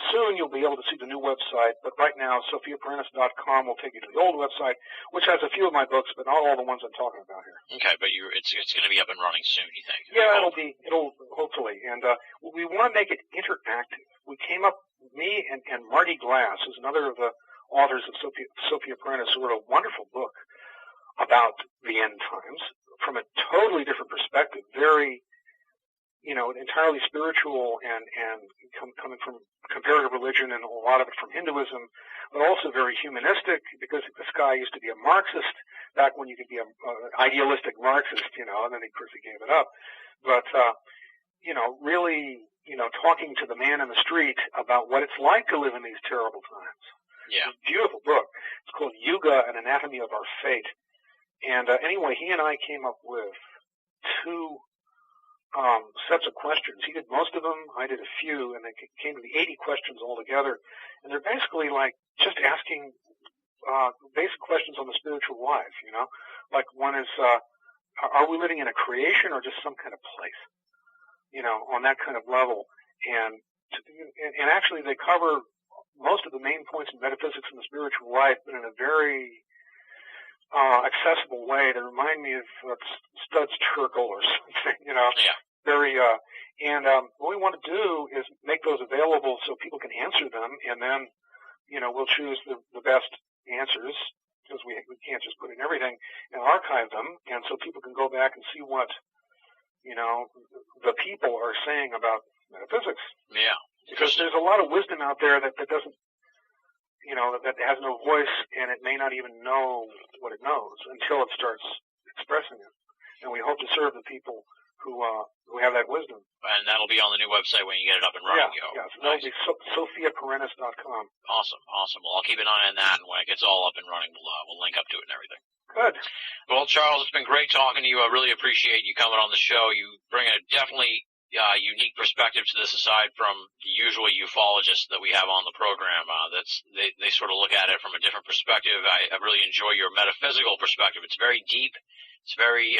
soon you'll be able to see the new website, but right now SophiaPerennis.com will take you to the old website, which has a few of my books, but not all the ones I'm talking about here. Okay, but it's going to be up and running soon, you think? Yeah, it'll hopefully, and we want to make it interactive. We came up, me and Marty Glass, who's another of the authors of Sophia Perennis, who wrote a wonderful book about the end times from a totally different perspective, very, entirely spiritual and coming from comparative religion and a lot of it from Hinduism, but also very humanistic, because this guy used to be a Marxist back when you could be an idealistic Marxist, and then of course he gave it up. But, really, talking to the man in the street about what it's like to live in these terrible times. Yeah. It's a beautiful book. It's called Yuga, An Anatomy of Our Fate. And anyway, he and I came up with two sets of questions. He did most of them, I did a few, and they came to the 80 questions altogether. And they're basically like just asking basic questions on the spiritual life, Like one is, are we living in a creation or just some kind of place? On that kind of level. And actually they cover most of the main points in metaphysics and the spiritual life, but in a very accessible way. They remind me of Studs Terkel or something, Yeah. Very, what we want to do is make those available so people can answer them, and then, we'll choose the best answers, because we can't just put in everything, and archive them, and so people can go back and see what, the people are saying about metaphysics. Yeah. Because there's a lot of wisdom out there that doesn't, that has no voice, and it may not even know what it knows until it starts expressing it. And we hope to serve the people who have that wisdom. And that'll be on the new website when you get it up and running. Yeah. So that'll be SophiaPerennis.com. Awesome. Well, I'll keep an eye on that, and when it gets all up and running, we'll link up to it and everything. Good. Well, Charles, it's been great talking to you. I really appreciate you coming on the show. You bring a definitely unique perspective to this, aside from the usual ufologists that we have on the program. They sort of look at it from a different perspective. I really enjoy your metaphysical perspective. It's very deep. It's very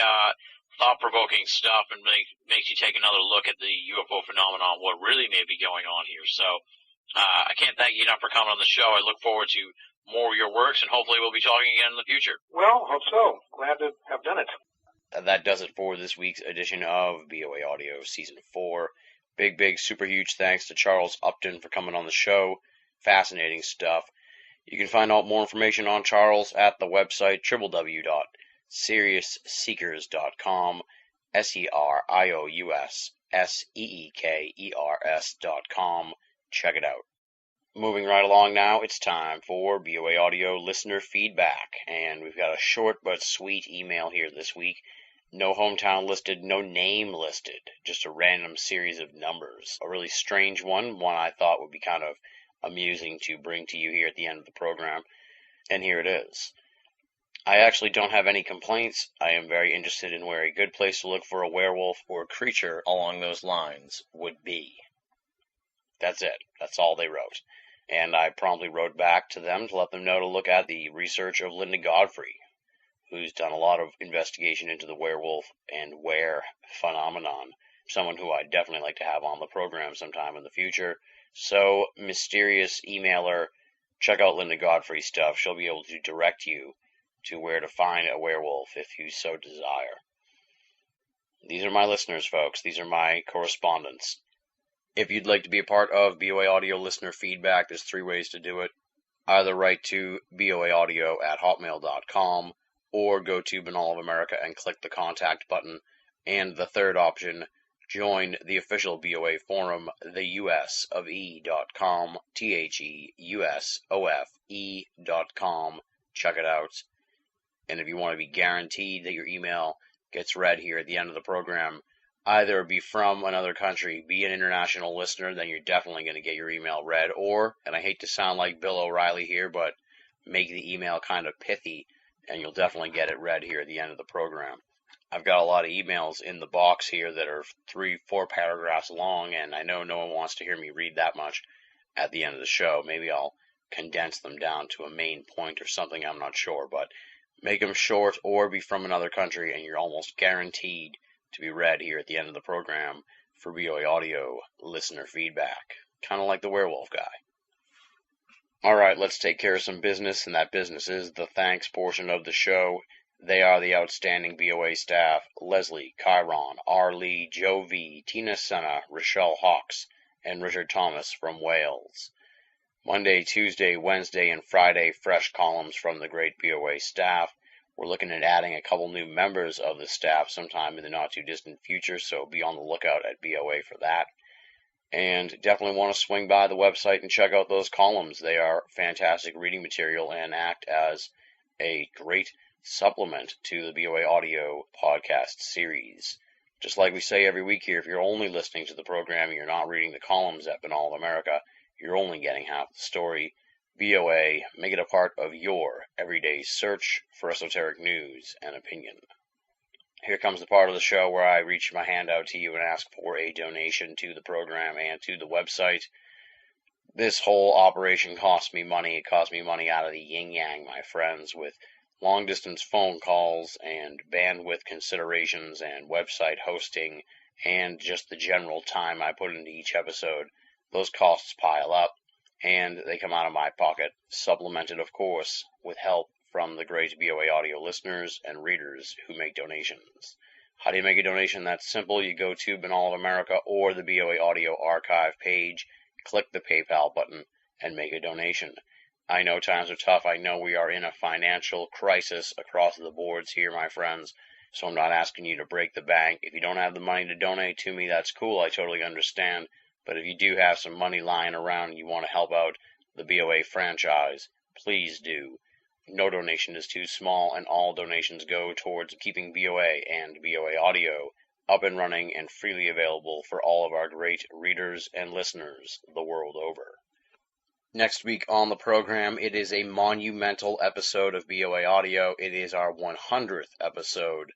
thought-provoking stuff, and makes you take another look at the UFO phenomenon, what really may be going on here. So I can't thank you enough for coming on the show. I look forward to more of your works, and hopefully we'll be talking again in the future. Well, hope so. Glad to have done it. That does it for this week's edition of BOA Audio Season 4. Big, super huge thanks to Charles Upton for coming on the show. Fascinating stuff. You can find out more information on Charles at the website www.seriousseekers.com, SERIOUSSEEKERS.com. Check it out. Moving right along now, it's time for BOA Audio listener feedback, and we've got a short but sweet email here this week. No hometown listed, no name listed, just a random series of numbers. A really strange one I thought would be kind of amusing to bring to you here at the end of the program, and here it is. I actually don't have any complaints. I am very interested in where a good place to look for a werewolf or a creature along those lines would be. That's it. That's all they wrote. And I promptly wrote back to them to let them know to look at the research of Linda Godfrey, who's done a lot of investigation into the werewolf and were phenomenon. someone who I'd definitely like to have on the program sometime in the future. So, mysterious emailer, check out Linda Godfrey's stuff. She'll be able to direct you to where to find a werewolf if you so desire. These are my listeners, folks. These are my correspondents. If you'd like to be a part of BOA Audio listener feedback, there's 3 ways to do it. Either write to boaaudio@hotmail.com or go to Banal of America and click the contact button. And the third option, join the official BOA forum, theusofe.com, theusofe.com. Check it out. And if you want to be guaranteed that your email gets read here at the end of the program, either be from another country, be an international listener, then you're definitely going to get your email read, or, and I hate to sound like Bill O'Reilly here, but make the email kind of pithy, and you'll definitely get it read here at the end of the program. I've got a lot of emails in the box here that are 3-4 paragraphs long, and I know no one wants to hear me read that much at the end of the show. Maybe I'll condense them down to a main point or something, I'm not sure, but make them short or be from another country, and you're almost guaranteed to be read here at the end of the program for BOA Audio listener feedback. Kind of like the werewolf guy. Alright, let's take care of some business, and that business is the thanks portion of the show. They are the outstanding BOA staff: Leslie, Chiron, R. Lee, Joe V, Tina Senna, Rochelle Hawks, and Richard Thomas from Wales. Monday, Tuesday, Wednesday, and Friday, fresh columns from the great BOA staff. We're looking at adding a couple new members of the staff sometime in the not-too-distant future, so be on the lookout at BOA for that. And definitely want to swing by the website and check out those columns. They are fantastic reading material and act as a great supplement to the BOA Audio podcast series. Just like we say every week here, if you're only listening to the program and you're not reading the columns at Banal of America, you're only getting half the story. BOA, make it a part of your everyday search for esoteric news and opinion. Here comes the part of the show where I reach my hand out to you and ask for a donation to the program and to the website. This whole operation cost me money. It cost me money out of the yin-yang, my friends, with long-distance phone calls and bandwidth considerations and website hosting and just the general time I put into each episode. Those costs pile up, and they come out of my pocket, supplemented, of course, with help from the great BOA Audio listeners and readers who make donations. How do you make a donation? That's simple. You go to Banal of America or the BOA Audio archive page, click the PayPal button, and make a donation. I know times are tough. I know we are in a financial crisis across the boards here, my friends, so I'm not asking you to break the bank. If you don't have the money to donate to me, that's cool. I totally understand. But if you do have some money lying around and you want to help out the BOA franchise, please do. No donation is too small, and all donations go towards keeping BOA and BOA Audio up and running and freely available for all of our great readers and listeners the world over. Next week on the program, it is a monumental episode of BOA Audio. It is our 100th episode.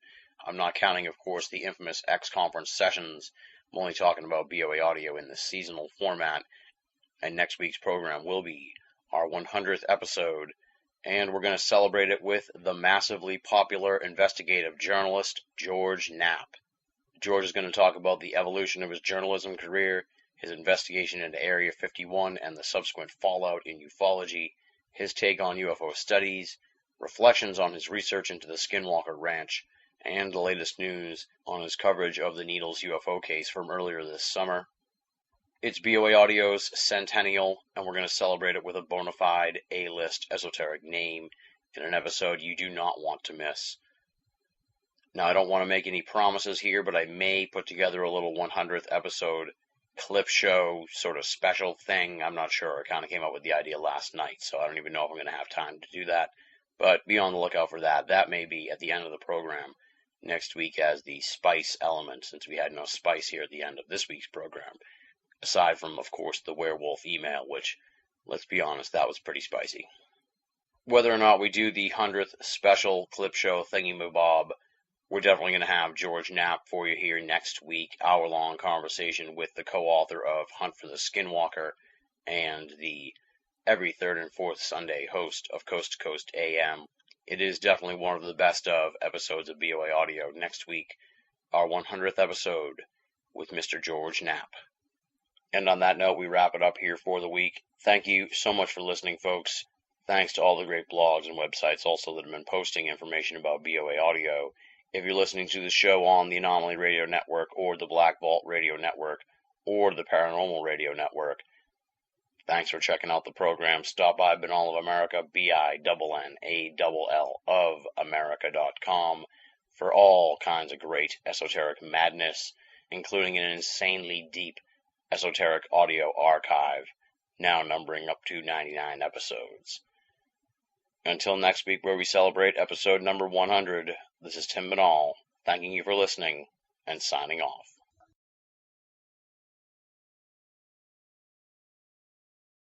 I'm not counting, of course, the infamous X-Conference sessions. I'm only talking about BOA Audio in the seasonal format. And next week's program will be our 100th episode. And we're going to celebrate it with the massively popular investigative journalist, George Knapp. George is going to talk about the evolution of his journalism career, his investigation into Area 51 and the subsequent fallout in ufology, his take on UFO studies, reflections on his research into the Skinwalker Ranch, and the latest news on his coverage of the Needles UFO case from earlier this summer. It's BOA Audio's centennial, and we're going to celebrate it with a bona fide A-list esoteric name in an episode you do not want to miss. Now, I don't want to make any promises here, but I may put together a little 100th episode clip show sort of special thing. I'm not sure. I kind of came up with the idea last night, so I don't even know if I'm going to have time to do that. But be on the lookout for that. That may be at the end of the program next week as the spice element, since we had no spice here at the end of this week's program. Aside from, of course, the werewolf email, which, let's be honest, that was pretty spicy. Whether or not we do the 100th special clip show thingy-mabob, we're definitely going to have George Knapp for you here next week. Hour-long conversation with the co-author of Hunt for the Skinwalker and the every third and fourth Sunday host of Coast to Coast AM. It is definitely one of the best of episodes of BOA Audio. Next week, our 100th episode, with Mr. George Knapp. And on that note, we wrap it up here for the week. Thank you so much for listening, folks. Thanks to all the great blogs and websites also that have been posting information about BOA Audio. If you're listening to the show on the Anomaly Radio Network or the Black Vault Radio Network or the Paranormal Radio Network, thanks for checking out the program. Stop by Binnall of America, BINNALL of America.com for all kinds of great esoteric madness, including an insanely deep esoteric audio archive, now numbering up to 99 episodes. Until next week, where we celebrate episode number 100, this is Tim Binnall, thanking you for listening and signing off.